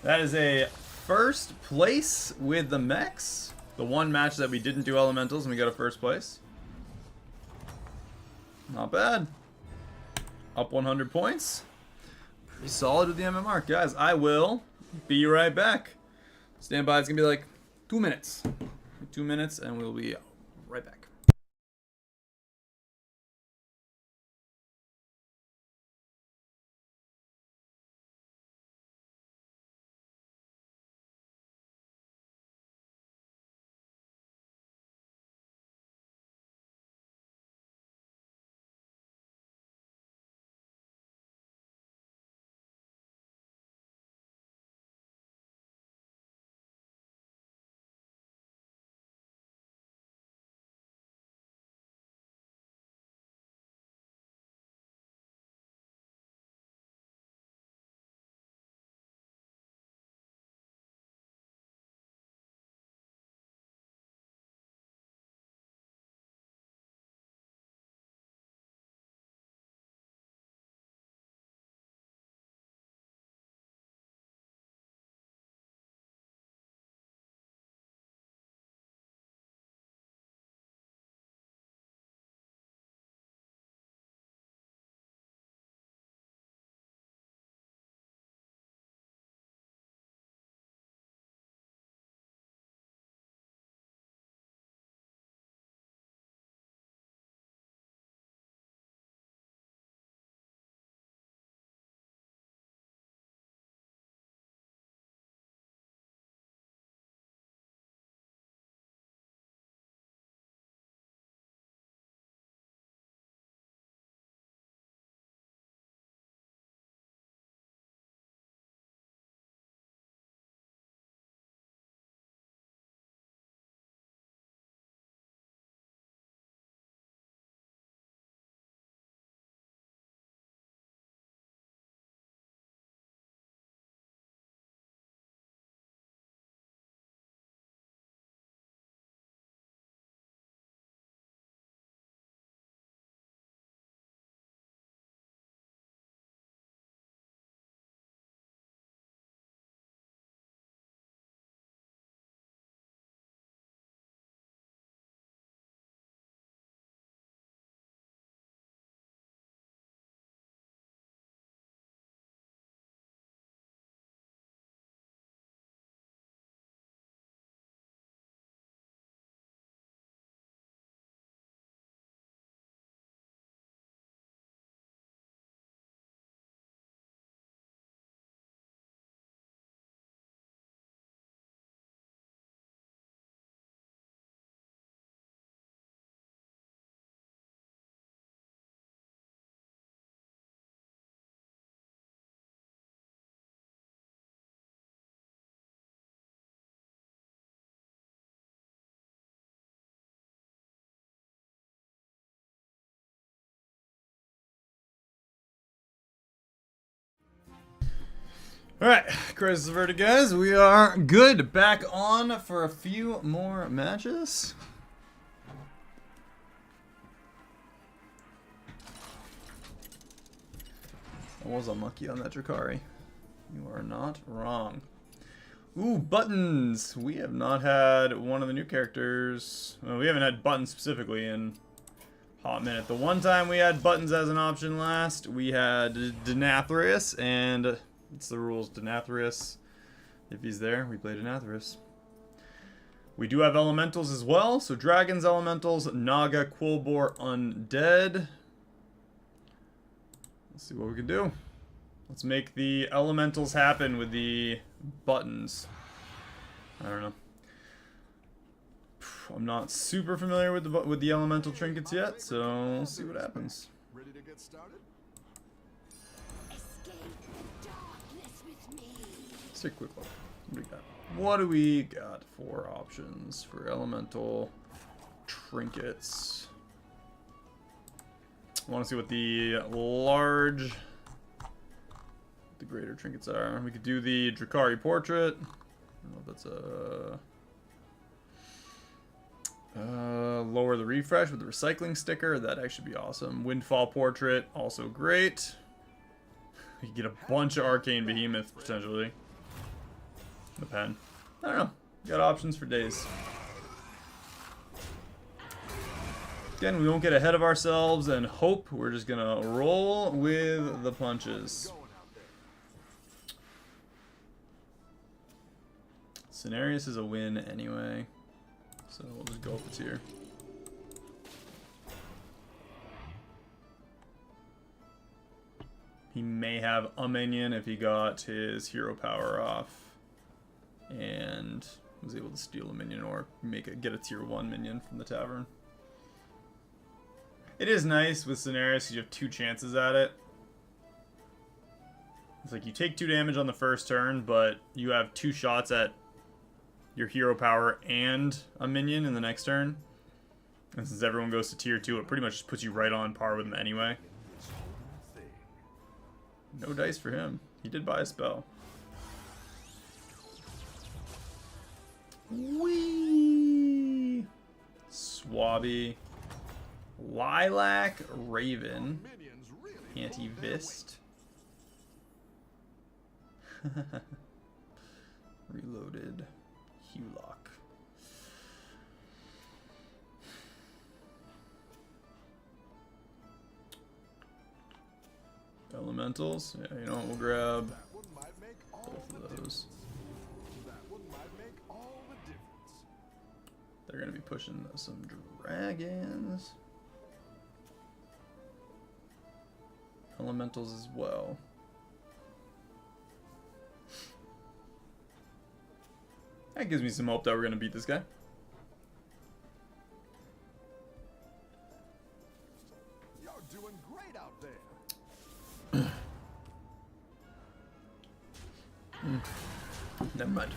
That is a first place with the mechs. The one match that we didn't do elementals and we got a first place. Not bad. Up 100 points. Pretty solid with the MMR. Guys, I will be right back. Stand by. It's going to be like 2 minutes. 2 minutes and we'll be right back. Alright, crisis averted, guys. We are good. Back on for a few more matches. I was unlucky on that Drakari. You are not wrong. Ooh, buttons! We have not had one of the new characters. Well, we haven't had buttons specifically in a hot minute. The one time we had buttons as an option last, we had Denathrius, and it's the rules. Denathrius, if he's there, we play Denathrius. We do have elementals as well. So dragons, elementals, Naga, Quillbore, Undead. Let's see what we can do. Let's make the elementals happen with the buttons. I don't know. I'm not super familiar with the elemental trinkets yet, so we'll see what happens. Ready to get started? Let's take a quick look. What do we got? What do we got for options for elemental trinkets? I want to see what the greater trinkets are. We could do the Drakari portrait. I don't know if that's a lower the refresh with the recycling sticker. That'd actually be awesome. Windfall portrait, also great. You get a bunch of arcane behemoth potentially. The pen. I don't know. Got options for days. Again, we won't get ahead of ourselves and hope. We're just gonna roll with the punches. Cenarius is a win anyway, so we'll just go with the tier. He may have a minion if he got his hero power off and was able to steal a minion or get a tier 1 minion from the tavern. It is nice with Cenarius, you have 2 chances at it. It's like you take 2 damage on the first turn, but you have 2 shots at your hero power and a minion in the next turn. And since everyone goes to tier 2, it pretty much just puts you right on par with them anyway. No dice for him. He did buy a spell. Whee! Swabby. Lilac Raven. Anti-Vist. Reloaded. Hulock. Elementals. Yeah, you know what? We'll grab both of those. They're going to be pushing some dragons. Elementals as well. That gives me some hope that we're going to beat this guy. You're doing great out there. Never mind.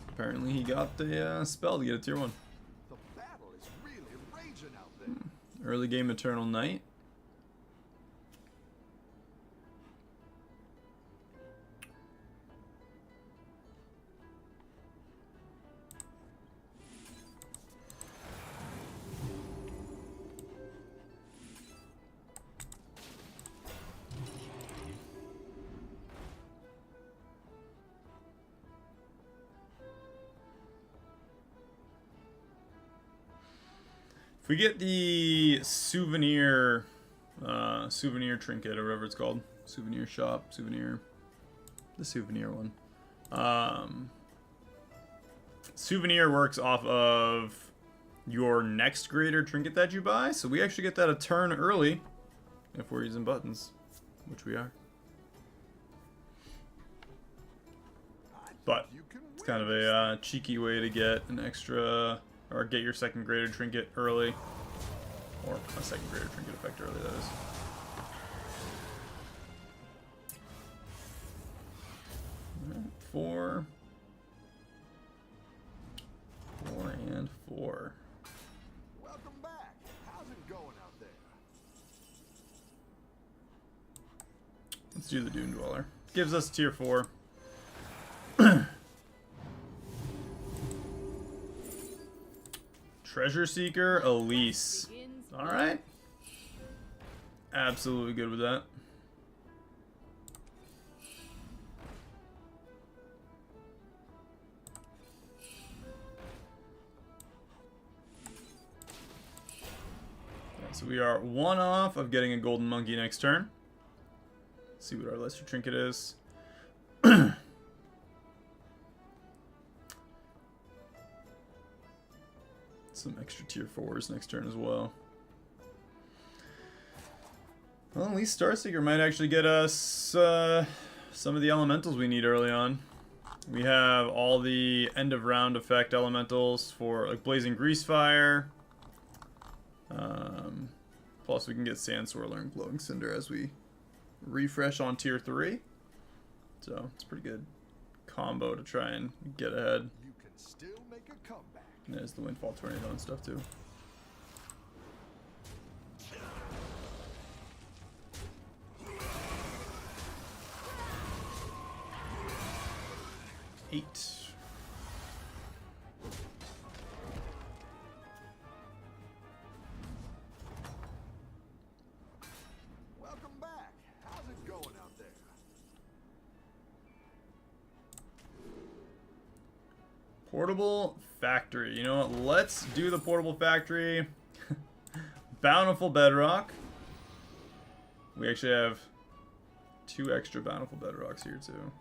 Apparently he got the spell to get a tier 1. The battle is really raging out there. Early game Eternal Night. If we get the souvenir trinket or whatever it's called, souvenir shop, the souvenir one. Souvenir works off of your next greater trinket that you buy, so we actually get that a turn early if we're using buttons, which we are. But it's kind of a cheeky way to get an extra. Or get your second greater trinket early. Or a second greater trinket effect early, that is. Alright, 4. 4 and 4. Welcome back. How's it going out there? do the Dune Dweller. Gives us tier 4. Treasure Seeker, Elise. Alright. Absolutely good with that. So we are 1 off of getting a golden monkey next turn. Let's see what our lesser trinket is. Some extra tier 4s next turn as well. Well, at least Starseeker might actually get us some of the elementals we need early on. We have all the end of round effect elementals for like Blazing Greasefire. Plus we can get Sand Swirler and Glowing Cinder as we refresh on tier 3. So it's a pretty good combo to try and get ahead. You can still make a comeback. And there's the Windfall Tornado and stuff too. Eight. Welcome back. How's it going out there? Portable Factory. You know what? Let's do the Portable Factory. Bountiful Bedrock. We actually have 2 extra Bountiful Bedrocks here too.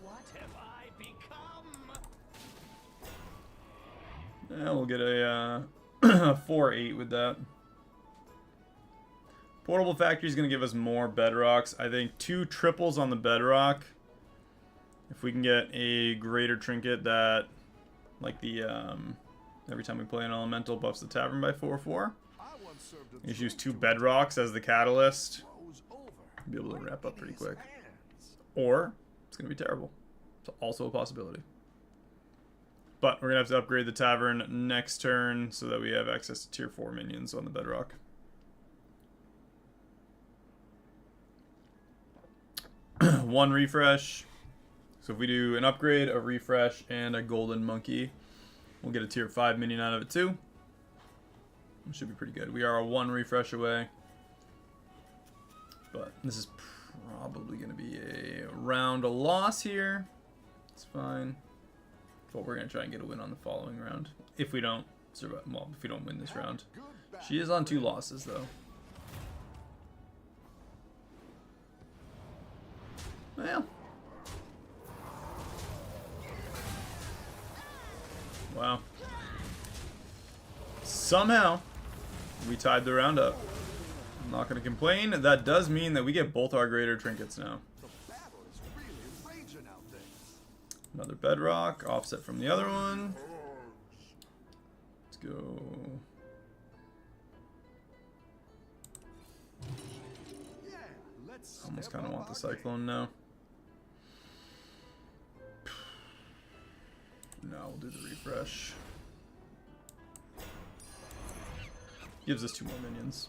What have I become? Yeah, we'll get a 4-8 with that. Portable Factory is going to give us more bedrocks. I think 2 triples on the bedrock. If we can get a greater trinket that, like the, every time we play an elemental buffs the tavern by 4/4. You just use 2 bedrocks as the catalyst. Be able to wrap up pretty quick. Or it's going to be terrible. It's also a possibility. But we're going to have to upgrade the tavern next turn so that we have access to tier 4 minions on the bedrock. One refresh. So if we do an upgrade, a refresh, and a golden monkey, we'll get a tier 5 minion out of it too. It should be pretty good. We are a 1 refresh away. But this is probably going to be a round a loss here. It's fine. But we're going to try and get a win on the following round. If we don't survive, well, if we don't win this round. She is on 2 losses though. Well. Wow. Somehow, we tied the round up. I'm not going to complain. That does mean that we get both our greater trinkets now. Another bedrock, offset from the other one. Let's go. Almost kind of want the cyclone now. No, we'll do the refresh. Gives us 2 more minions.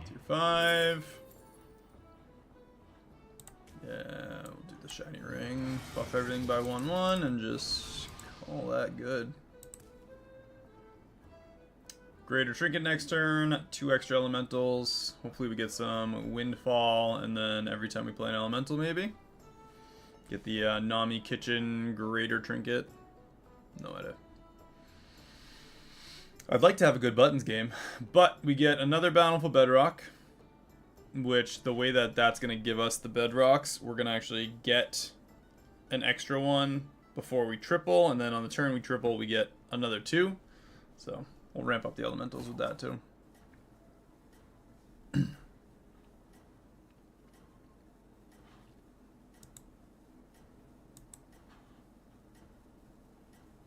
Tier 5. Yeah, we'll do the shiny ring. Buff everything by 1/1 and just call that good. Greater trinket next turn. 2 extra elementals. Hopefully we get some windfall, and then every time we play an elemental, maybe get the Nami Kitchen greater trinket. No idea. I'd like to have a good buttons game, but we get another Bountiful Bedrock, which the way that that's going to give us the bedrocks, we're going to actually get an extra one before we triple, and then on the turn we triple, we get another 2. So we'll ramp up the elementals with that too.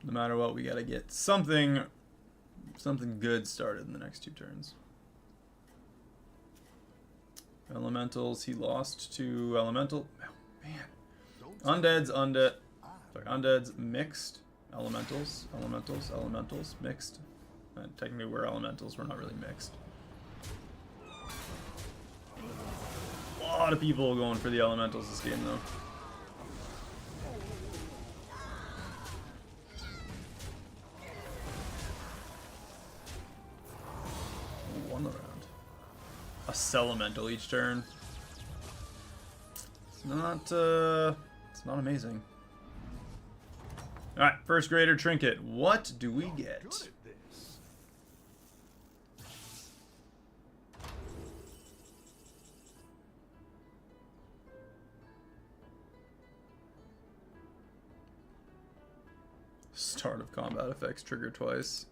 No matter what, we got to get something Something good started in the next 2 turns. Elementals, he lost to Elemental. Oh, man. Undead's undead. Sorry, Undead's mixed. Elementals, mixed. And technically we're Elementals, we're not really mixed. A lot of people going for the Elementals this game, though. Won the round. A Celemental each turn. It's not amazing. Alright, first grader trinket. What do we get? Good at this. Start of combat effects trigger twice.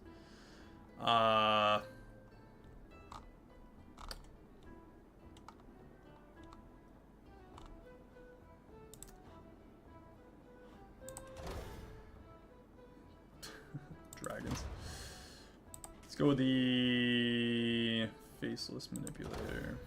Dragons. Let's go with the Faceless Manipulator.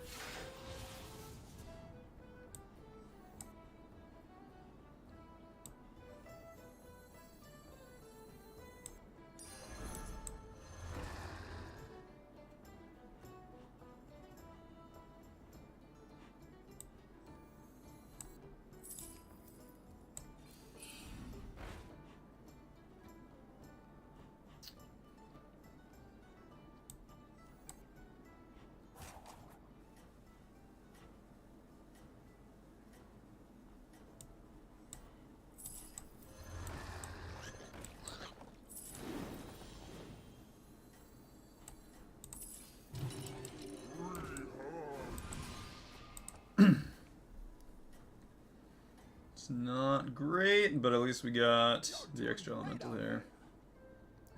Not great, but at least we got the extra elemental here.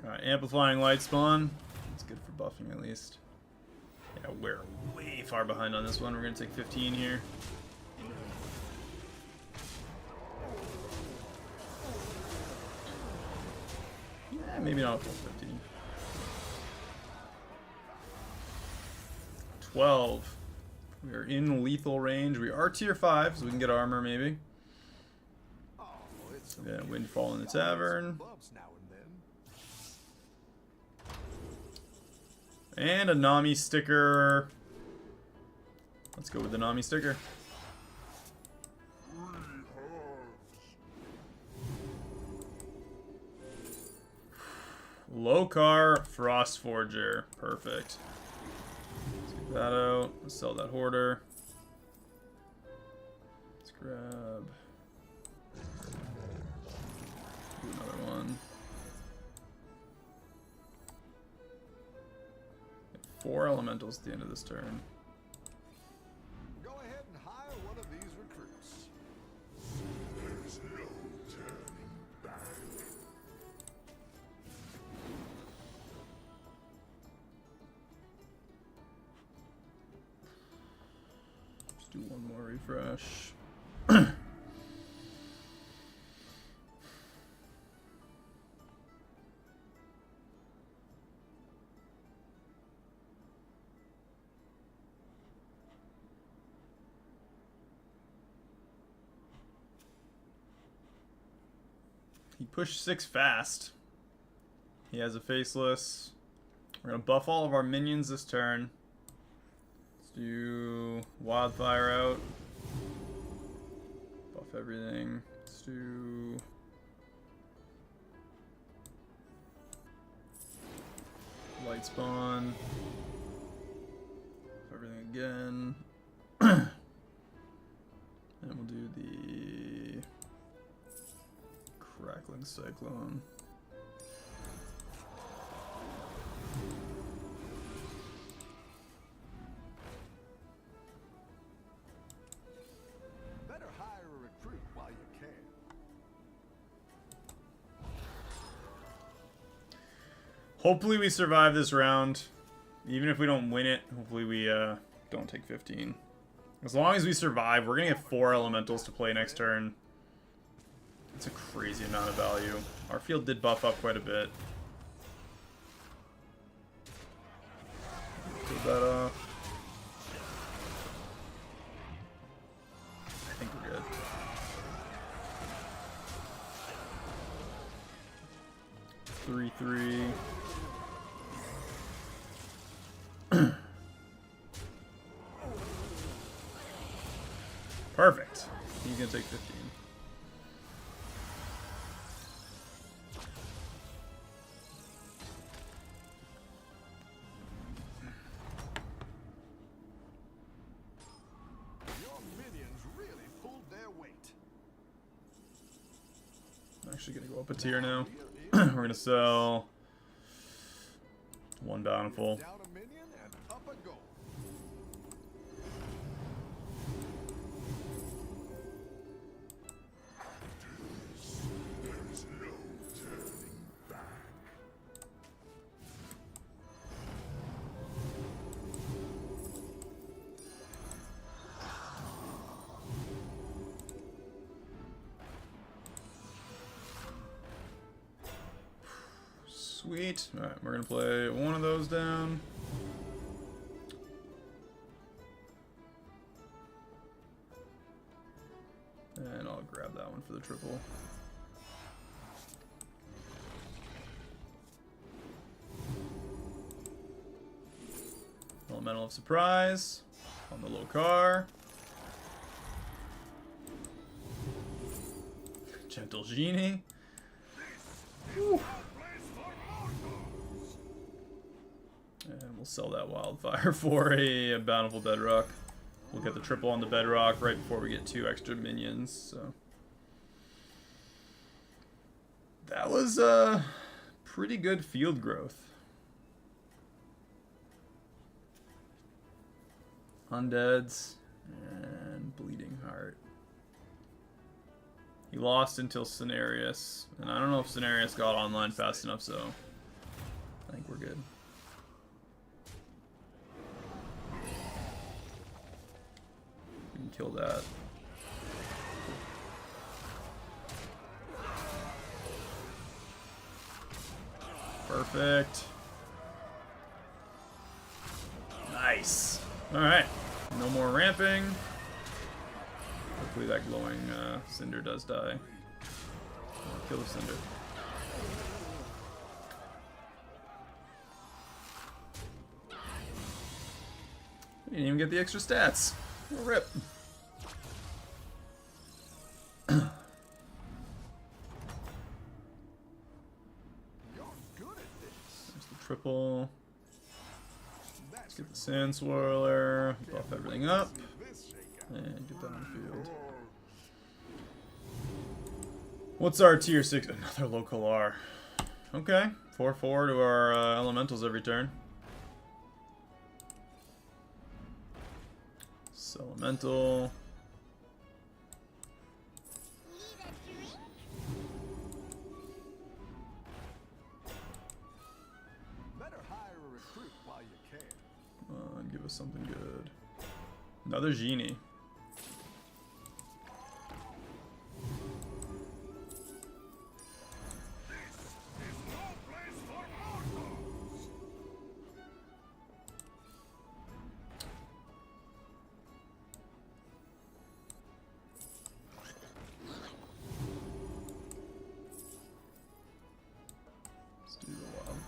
Alright, amplifying light spawn. That's good for buffing at least. Yeah, we're way far behind on this one. We're gonna take 15 here. Yeah, maybe not a full 15. 12. We are in lethal range. We are tier 5, so we can get armor maybe. Yeah, Windfall in the Tavern. And a Nami sticker. Let's go with the Nami sticker. Lokar Frostforger. Perfect. Let's get that out. Let's sell that Hoarder. Let's grab another one. 4 elementals at the end of this turn. Go ahead and hire one of these recruits. There's no turning back. Just do one more refresh. He pushed 6 fast. He has a faceless. We're gonna buff all of our minions this turn. Let's do wildfire out. Buff everything. Let's do light spawn. Buff everything again. And we'll do the Crackling Cyclone. Better hire a recruit while you can. Hopefully we survive this round. Even if we don't win it, hopefully we don't take 15. As long as we survive, we're gonna get 4 elementals to play next turn. It's a crazy amount of value. Our field did buff up quite a bit. Killed that off. I think we're good. Three. Perfect. He's gonna take 15. Your minions really pulled their weight. I'm actually gonna go up a tier now. We're gonna sell one bountiful. Down a minion and up a goal. There's no turning back. Sweet. Alright, we're gonna play one of those down. And I'll grab that one for the triple. Elemental of Surprise on the low car. Gentle Genie. Whew. And we'll sell that Wildfire for a Bountiful Bedrock. We'll get the triple on the Bedrock right before we get 2 extra minions, so. That was pretty good field growth. Undeads and Bleeding Heart. He lost until Cenarius, and I don't know if Cenarius got online fast enough, so I think we're good. We can kill that. Perfect. Nice. Alright. No more ramping. Hopefully that glowing cinder does die. Kill the cinder. You didn't even get the extra stats. Oh, rip. You're good at this. There's the triple. That's Let's get the Sand Swirler. Buff everything up. this shakeout. And get that on the field. What's our tier 6? Another local R. Okay. 4/4 to our elementals every turn. Elemental. Better hire a recruit while you can. Come on, give us something good. Another Genie.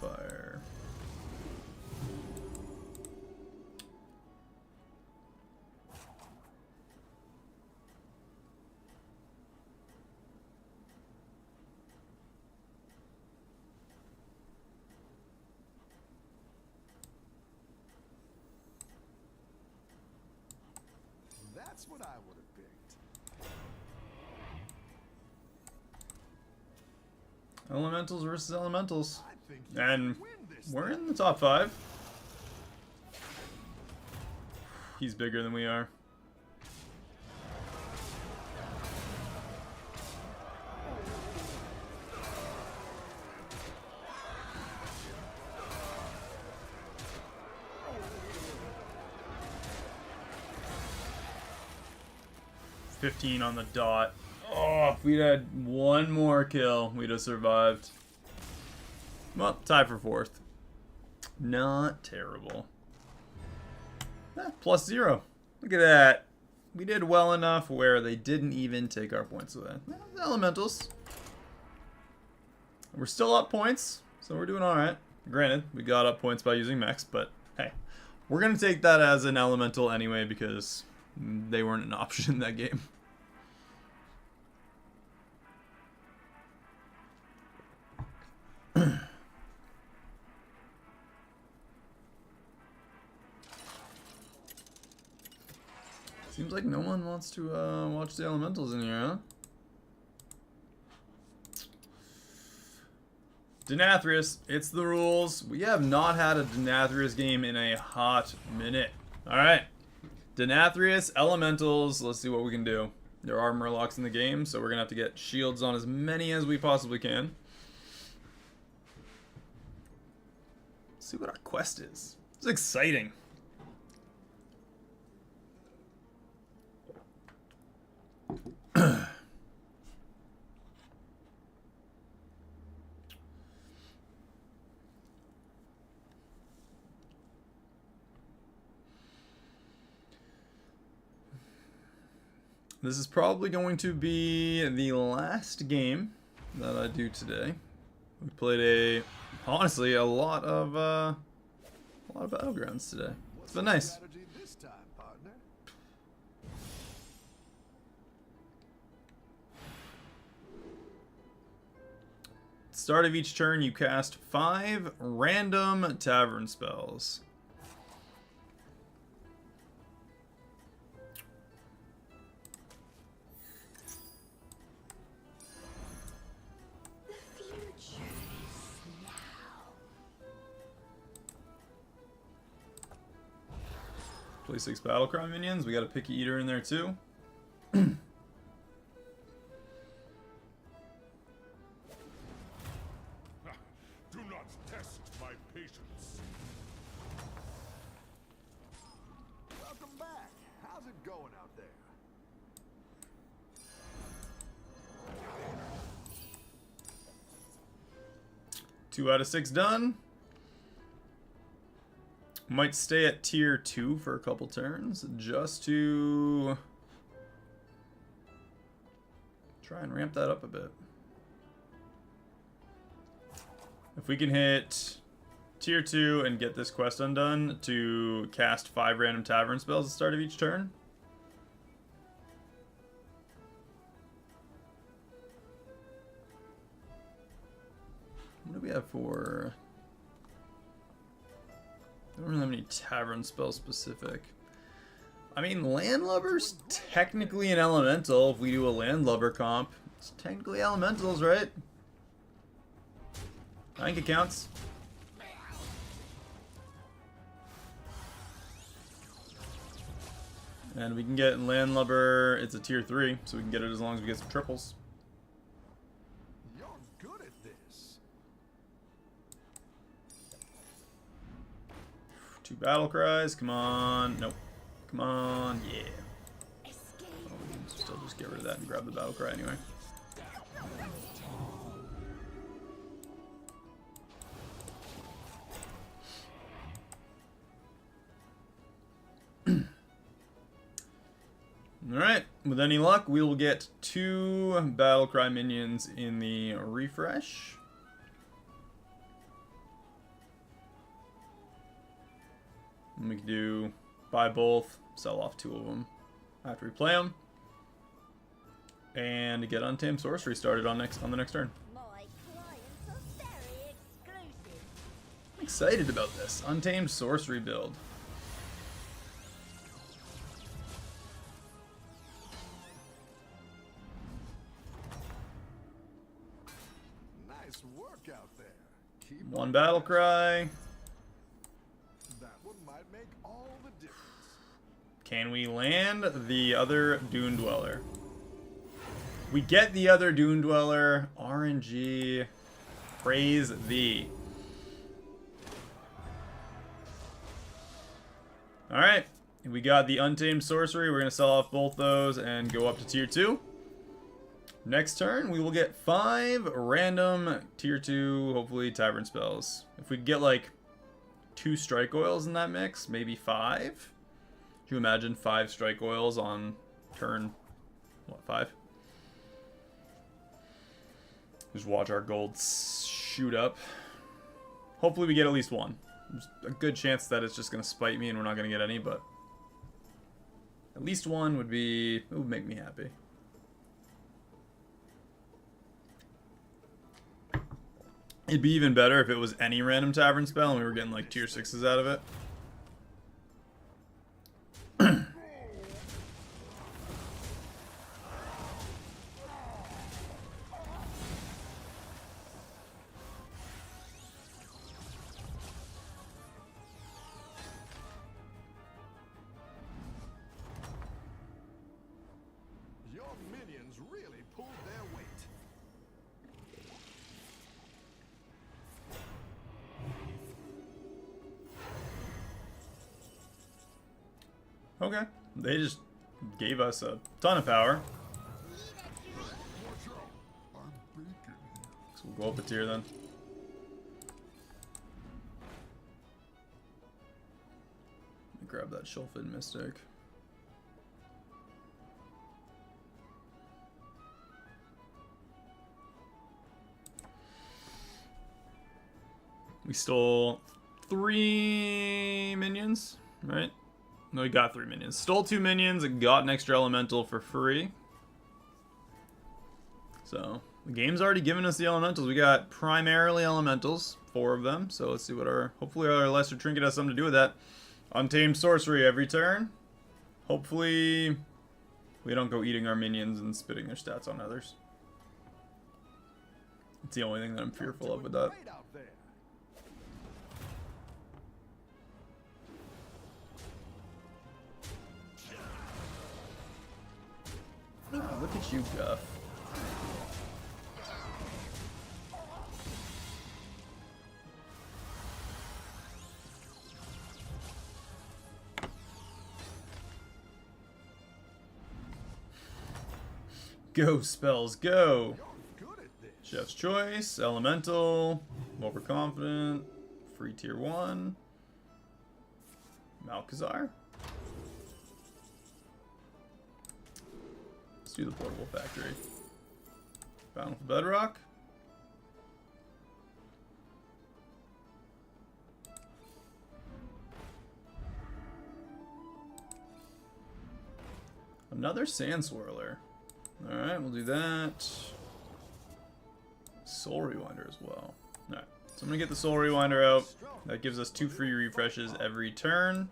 Fire. That's what I would have picked. Elementals versus elementals. I think you And can win this we're thing. in the top 5. He's bigger than we are. $15 on the dot. Oh, if we'd had one more kill, we'd have survived. Well, tie for 4th. Not terrible. +0. Look at that. We did well enough where they didn't even take our points away. Elementals. We're still up points, so we're doing alright. Granted, we got up points by using mechs, but hey. We're going to take that as an elemental anyway because they weren't an option in that game. Seems like no one wants to watch the elementals in here, huh? Denathrius, it's the rules. We have not had a Denathrius game in a hot minute. Alright. Denathrius, elementals, let's see what we can do. There are murlocs in the game, so we're going to have to get shields on as many as we possibly can. Let's see what our quest is. It's exciting. This is probably going to be the last game that I do today. We played honestly a lot of Battlegrounds today. It's been nice. Strategy this time, partner? Start of each turn, you cast 5 random tavern spells. Play 6 Battlecry minions. We got a Picky Eater in there too. Do not test my patience. Welcome back. How's it going out there? 2 out of 6 done. Might stay at tier 2 for a couple turns just to try and ramp that up a bit. If we can hit tier 2 and get this quest undone to cast 5 random tavern spells at the start of each turn. What do we have for... I don't really have any tavern spell specific. I mean, Landlubber's technically an elemental if we do a Landlubber comp. It's technically elementals, right? I think it counts. And we can get Landlubber, it's a tier 3, so we can get it as long as we get some triples. You're good at this. 2 battle cries, come on. Nope. Come on, yeah. Oh, we can still just get rid of that and grab the battle cry anyway. Alright, with any luck, we will get 2 Battlecry minions in the refresh. And we can do buy both, sell off 2 of them after we play them. And get Untamed Sorcery started on the next turn. My clients are very exclusive. I'm excited about this. Untamed Sorcery build. Nice work out there. Keep 1 up battle the cry. That one might make all the difference. Can we land the other Dune Dweller? We get the other Dune Dweller. RNG. Praise thee. Alright. We got the Untamed Sorcery. We're going to sell off both those and go up to tier 2. Next turn, we will get 5 random tier 2, hopefully, tavern spells. If we get like 2 strike oils in that mix, maybe 5. you imagine 5 strike oils on turn, what, 5? Just watch our gold shoot up. Hopefully we get at least one. There's a good chance that it's just going to spite me and we're not going to get any, but at least one would make me happy. It'd be even better if it was any random tavern spell and we were getting like tier 6s out of it. Your minions really pulled their weight. Okay. They just gave us a ton of power. Watch out! I'm baking. So we'll go up a tier then. Let me grab that Shulfin Mystic. We stole 3 minions, right? No, we got 3 minions. Stole 2 minions and got an extra elemental for free. So, the game's already given us the elementals. We got primarily elementals, 4 of them. So let's see what hopefully our lesser trinket has something to do with that. Untamed sorcery every turn. Hopefully we don't go eating our minions and spitting their stats on others. It's the only thing that I'm fearful of with that. Great out there. Look at you, Guff. Go, spells, go! You're good at this. Chef's Choice, Elemental, Overconfident, Free Tier 1, Malkazar. Let's do the Portable Factory. Bountiful Bedrock. Another Sand Swirler. Alright, we'll do that. Soul Rewinder as well. Alright, so I'm going to get the Soul Rewinder out. That gives us 2 free refreshes every turn.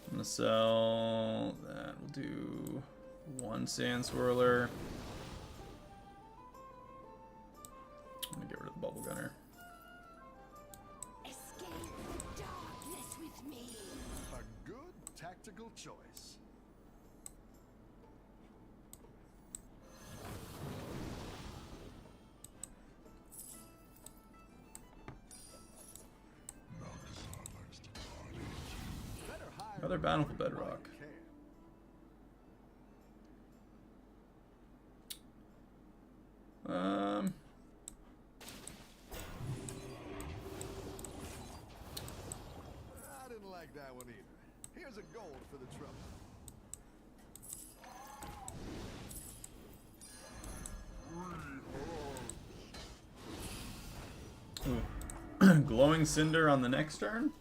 I'm going to sell that. We'll do 1 Sand Swirler. I'm going to get rid of the Bubble Gunner. Escape the darkness with me. A good tactical choice. Better hire Another Bountiful Bedrock. care. I didn't like that one either. Here's a gold for the trouble. Ooh. Glowing Cinder on the next turn.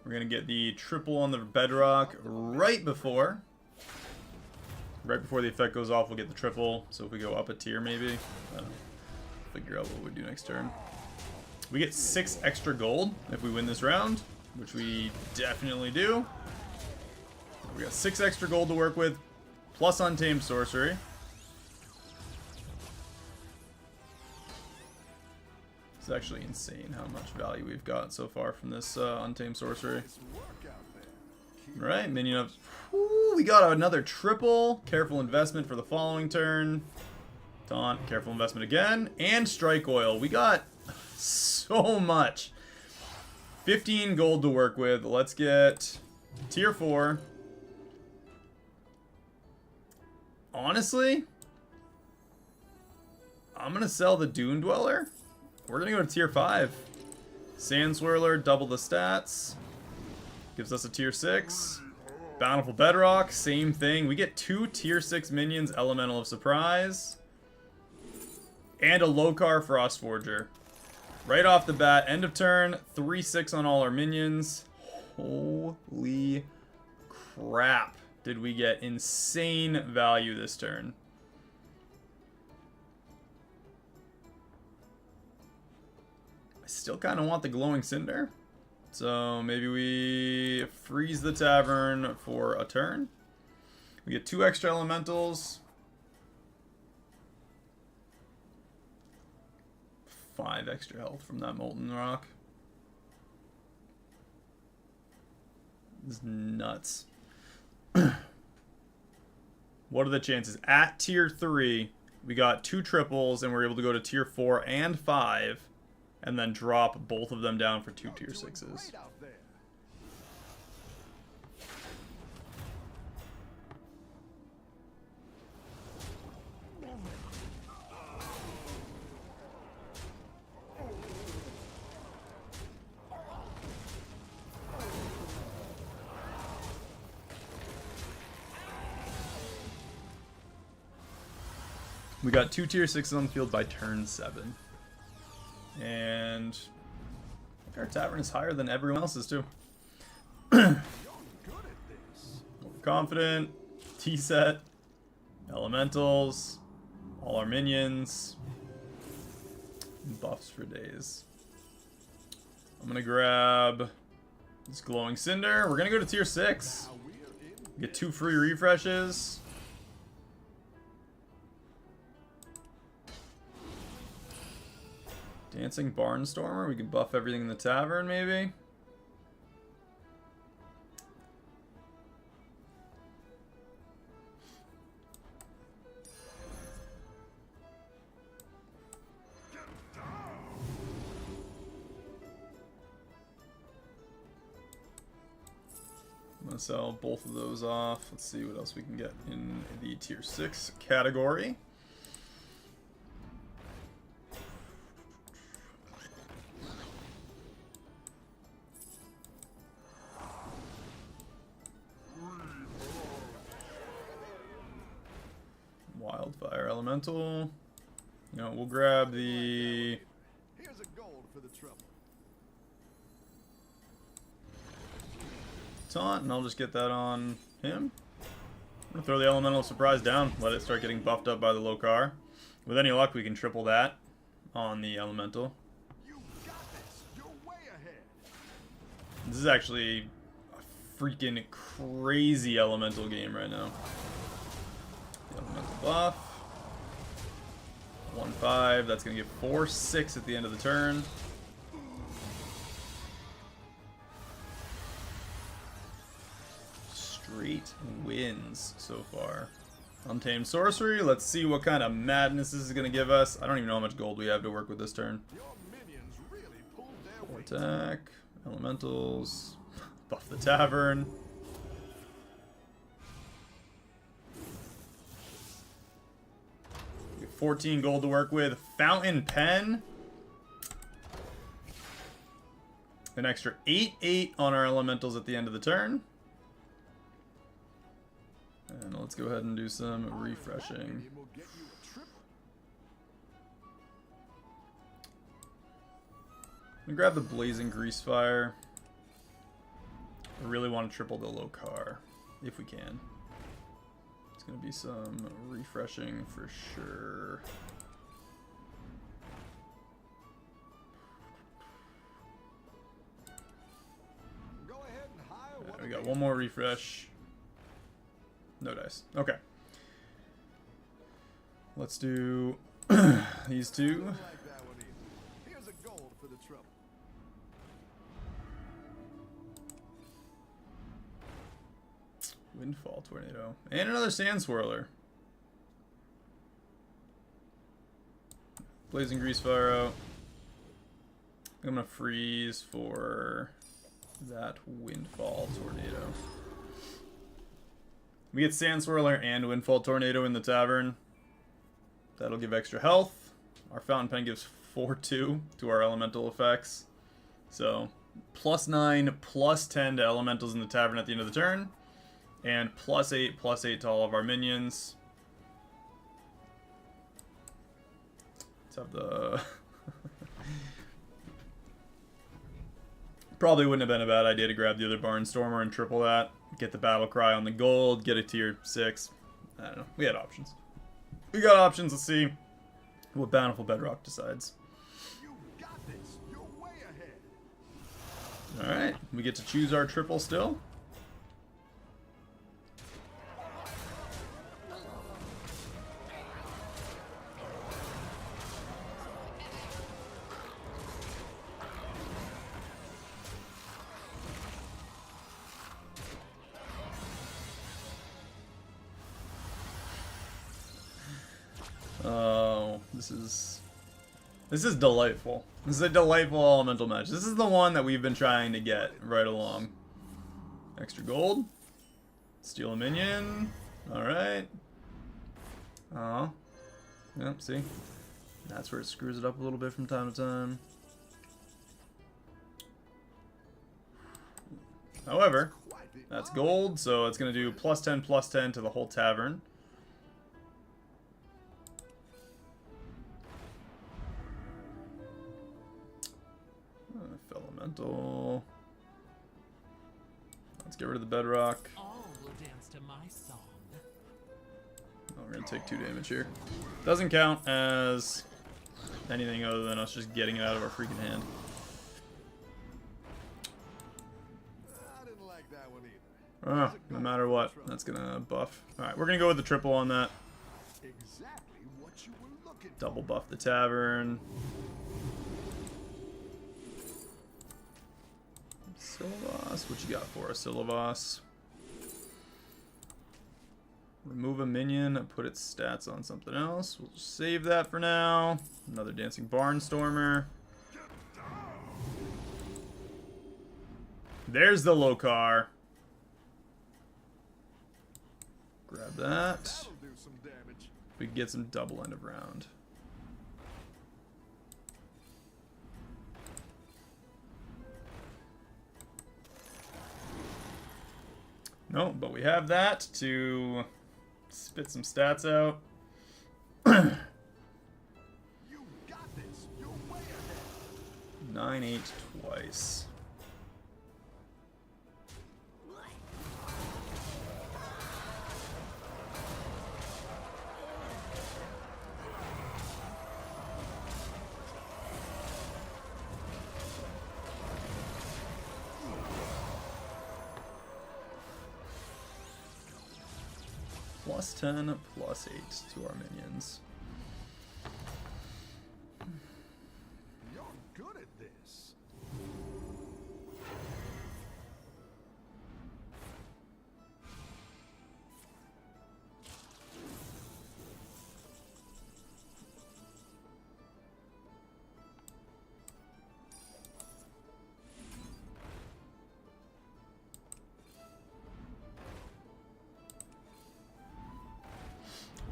We're going to get the triple on the Bedrock right before. Right before the effect goes off, we'll get the triple. So if we go up a tier, maybe. I don't know. Figure out what we do next turn. We get 6 extra gold if we win this round, which we definitely do. We got 6 extra gold to work with, plus Untamed Sorcery. It's actually insane how much value we've got so far from this Untamed Sorcery. Nice work out there. Keep Right, minion of... Whew, we got another triple. Careful investment for the following turn. Taunt, careful investment again. And Strike Oil. We got so much. 15 gold to work with. Let's get tier 4. Honestly, I'm going to sell the Dune Dweller. We're going to go to tier 5. Sand Swirler, double the stats. Gives us a tier 6. Bountiful Bedrock, same thing. We get 2 tier 6 minions, Elemental of Surprise. And a Lokar Frostforger. Right off the bat, end of turn, 3/6 on all our minions. Holy crap. Did we get insane value this turn. I still kind of want the Glowing Cinder. So maybe we freeze the tavern for a turn. We get 2 extra elementals. 5 extra health from that Molten Rock. This is nuts. What are the chances? At tier 3, we got 2 triples and we're able to go to tier 4 and 5. And then drop both of them down for 2 tier 6s. Great out there. We got 2 tier 6s on the field by turn 7. And I think our tavern is higher than everyone else's too. Confident, T-set, elementals, all our minions, buffs for days. I'm gonna grab this Glowing Cinder. We're gonna go to tier 6. Get 2 free refreshes. Dancing Barnstormer. We can buff everything in the tavern, maybe. I'm gonna sell both of those off. Let's see what else we can get in the tier 6 category. Wildfire Elemental. You know, we'll grab the Here's a gold for the trouble. taunt, and I'll just get that on him. I'm gonna throw the Elemental Surprise down, let it start getting buffed up by the Lokar. With any luck, we can triple that on the Elemental. You got this. You're way ahead. This is actually a freaking crazy Elemental game right now. The Elemental buff. 1/5, that's gonna give 4/6 at the end of the turn. Straight wins so far. Untamed Sorcery, let's see what kind of madness this is gonna give us. I don't even know how much gold we have to work with this turn. Your minions really pulled their weight. Attack, elementals, buff the tavern. 14 gold to work with. Fountain Pen. An extra 8/8 on our elementals at the end of the turn. And let's go ahead and do some refreshing. Will get you a triple. I'm gonna grab the Blazing Greasefire. I really want to triple the Lokar, if we can. It's gonna be some refreshing for sure. Go ahead and hire one We of got these. one more refresh. No dice. Okay. Let's do these two. Like that one either. Here's a gold for the trouble. Windfall Tornado. And another Sand Swirler. Blazing Greasefire out. I'm gonna freeze for that Windfall Tornado. We get Sand Swirler and Windfall Tornado in the tavern. That'll give extra health. Our Fountain Pen gives 4/2 to our elemental effects. So, +9, +10 to elementals in the tavern at the end of the turn. And +8 to all of our minions. Let's have the... Probably wouldn't have been a bad idea to grab the other Barnstormer and triple that. Get the Battle Cry on the gold, get a tier 6. I don't know. We had options. We got options. Let's see what Bountiful Bedrock decides. You got this. You're way ahead. Alright, we get to choose our triple still. Oh, this is delightful. This is a delightful elemental match. This is the one that we've been trying to get right along. Extra gold. Steal a minion. Alright. Oh. Yep, see? That's where it screws it up a little bit from time to time. However, that's gold, so it's going to do +10 to the whole tavern. Elemental. Let's get rid of the bedrock. All will dance to my song. Oh, we're gonna take 2 damage here. Doesn't count as anything other than us just getting it out of our freaking hand. I didn't like that one either. No matter what, that's gonna buff. Alright, we're gonna go with the triple on that. Exactly what you were looking for. Double buff the tavern. Silvas, what you got for us, Silvas? Remove a minion, put its stats on something else. We'll just save that for now. Another Dancing Barnstormer. There's the Lokar. Grab that. That'll do some damage. We can get some double end of round. No, but we have that to spit some stats out. You got this. You're way ahead. 9-8 twice. +10, +8 to our minions. You're good at this.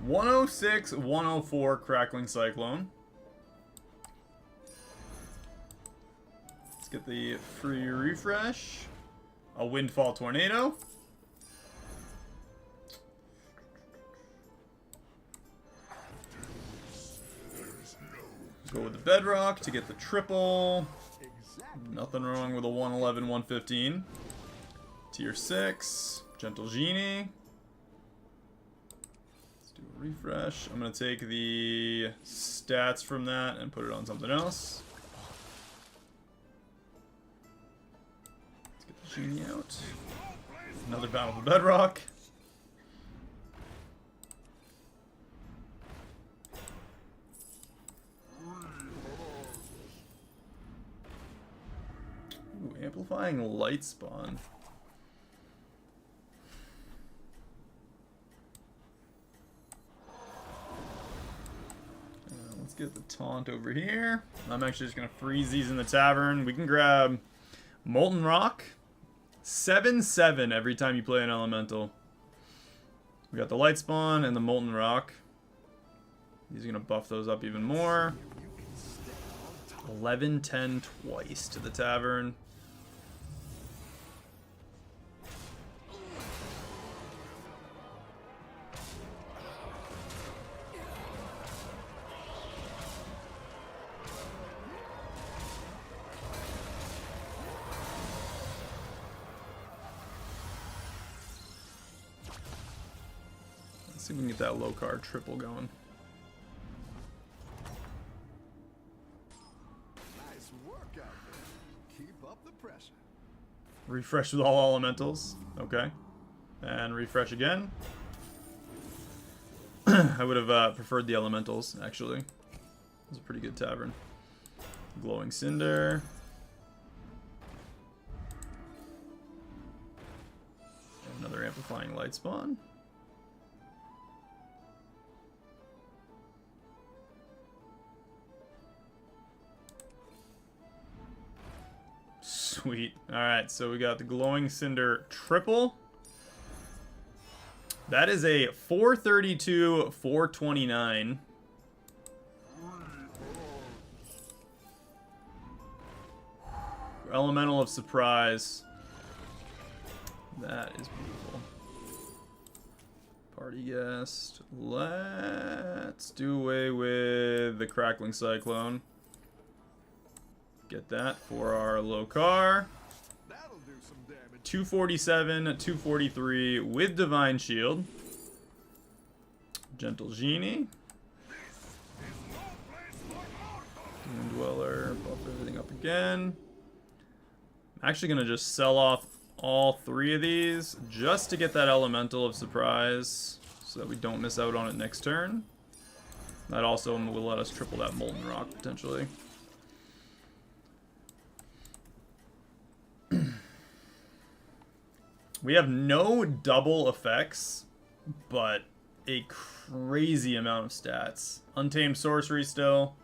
$106, $104 Crackling Cyclone. Let's get the free refresh. A Windfall Tornado. Go with the Bedrock to get the triple. Nothing wrong with a 111, 115. Tier 6. Gentle Genie. Do a refresh. I'm going to take the stats from that and put it on something else. Let's get the Genie out. Another Battle of the Bedrock. Ooh, Amplifying Light Spawn. Let's get the taunt over here. I'm actually just going to freeze these in the tavern. We can grab Molten Rock. 7/7 every time you play an elemental. We got the Light Spawn and the Molten Rock. These are going to buff those up even more. 11-10 twice to the tavern. Let's see if we can get that low card triple going. Nice work out there. Keep up the pressure. Refresh with all elementals. Okay. And refresh again. I would have preferred the elementals, actually. It was a pretty good tavern. Glowing Cinder. Another Amplifying Light Spawn. Sweet. Alright, so we got the Glowing Cinder triple. That is a 432, 429. Elemental of Surprise. That is beautiful. Party guest. Let's do away with the Crackling Cyclone. Get that for our low car. That'll do some damage. 247, 243 with Divine Shield. Gentle Genie. Doom Dweller. Buff everything up again. I'm actually going to just sell off all three of these just to get that Elemental of Surprise so that we don't miss out on it next turn. That also will let us triple that Molten Rock potentially. We have no double effects, but a crazy amount of stats. Untamed Sorcery still,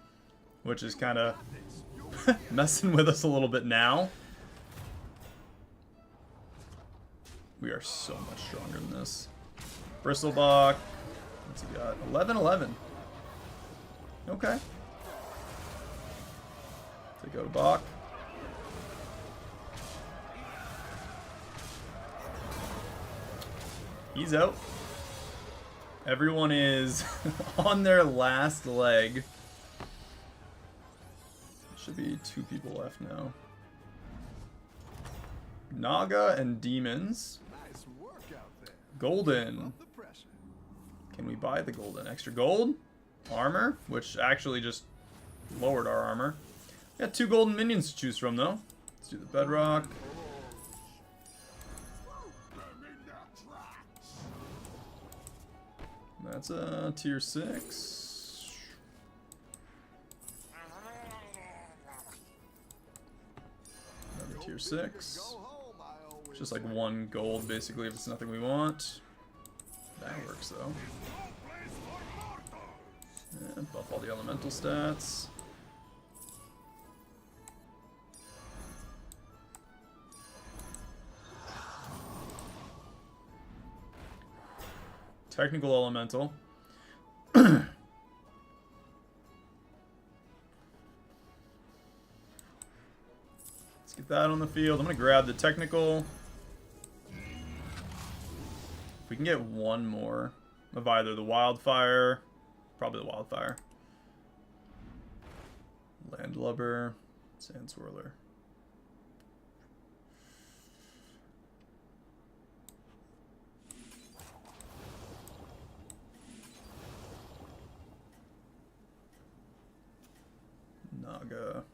which is kind of messing with us a little bit now. We are so much stronger than this. Bristlebach. What's he got? 11-11. Okay. So go to Bach. He's out. Everyone is on their last leg. Should be 2 people left now. Naga and Demons. Nice work out there. Golden. Keep up the pressure. Can we buy the golden? Extra gold? Armor, which actually just lowered our armor. Got 2 golden minions to choose from though. Let's do the Bedrock. That's a tier 6. Another tier 6. Go home, I always Just like say. 1 gold basically if it's nothing we want. That works though. And buff all the elemental stats. Technical Elemental. Let's get that on the field. I'm going to grab the Technical. If we can get one more of either the Wildfire, probably the Wildfire, Landlubber, Sand Swirler. Naga.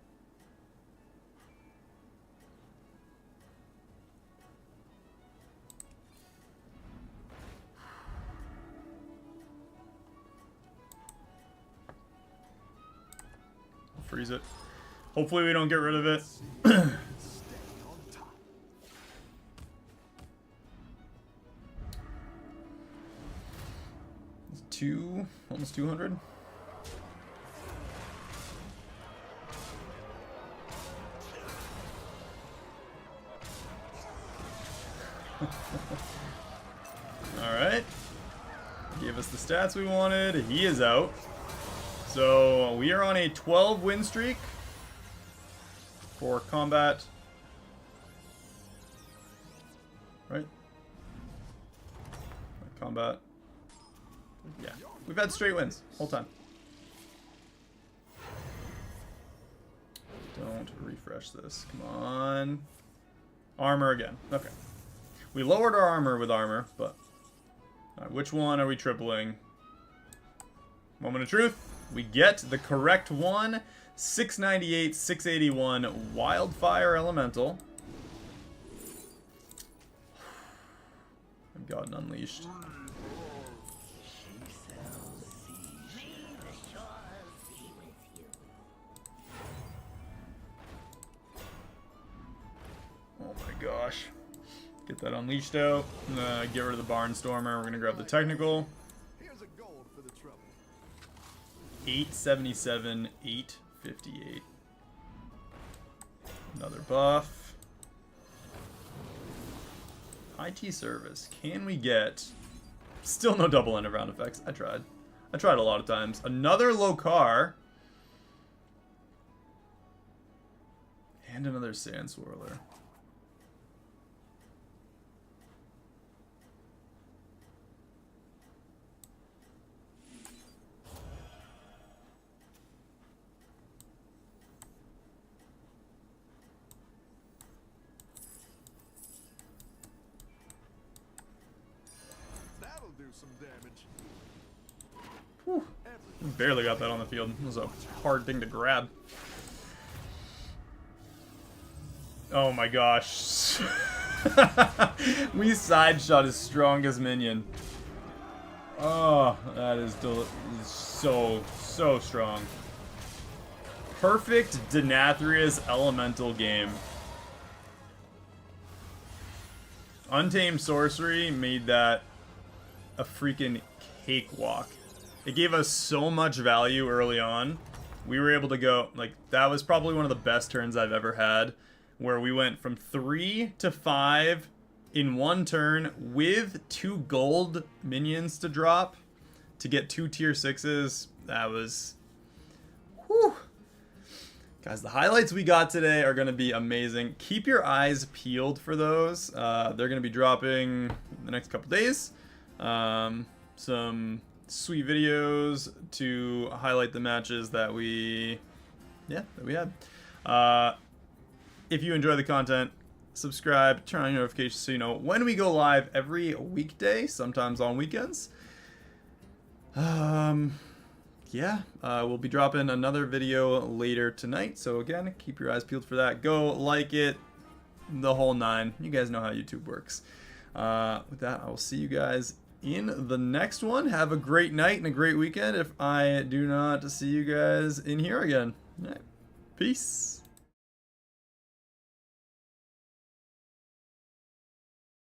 I'll freeze it. Hopefully we don't get rid of it. Stay on top. Almost 200. Alright. Gave us the stats we wanted. He is out. So we are on a 12 win streak. for combat. Right? Combat. Yeah. We've had straight wins whole time. Don't refresh this. Come on. Armor again. Okay. We lowered our armor with armor, but... Alright, which one are we tripling? Moment of truth. We get the correct one. 698, 681 Wildfire Elemental. I've gotten unleashed. Oh my gosh. Get that unleashed out. Get rid of the Barnstormer. We're gonna grab the technical. Here's a gold for the trouble. 877, 858. Another buff. IT service. Can we get... Still no double end of round effects. I tried. I tried a lot of times. Another Lokar. And another Sand Swirler. That'll do some damage. Whew. Barely got that on the field. It was a hard thing to grab. Oh my gosh. We sideshot his strongest minion. Oh, that is so strong. Perfect Denathrius Elemental game. Untamed Sorcery made that a freaking cakewalk. It gave us so much value early on. We were able to go, like, that was probably one of the best turns I've ever had, where we went from 3 to 5 in one turn with 2 gold minions to drop to get 2 tier 6s. That was... Whew. Guys, the highlights we got today are going to be amazing. Keep your eyes peeled for those. They're going to be dropping in the next couple days. Some sweet videos to highlight the matches that we had. If you enjoy the content, subscribe, turn on your notifications so you know when we go live every weekday, sometimes on weekends. We'll be dropping another video later tonight, so again, keep your eyes peeled for that. Go like it, the whole 9. You guys know how YouTube works. With that, I will see you guys in the next one. Have a great night and a great weekend if I do not see you guys in here again. All right. Peace.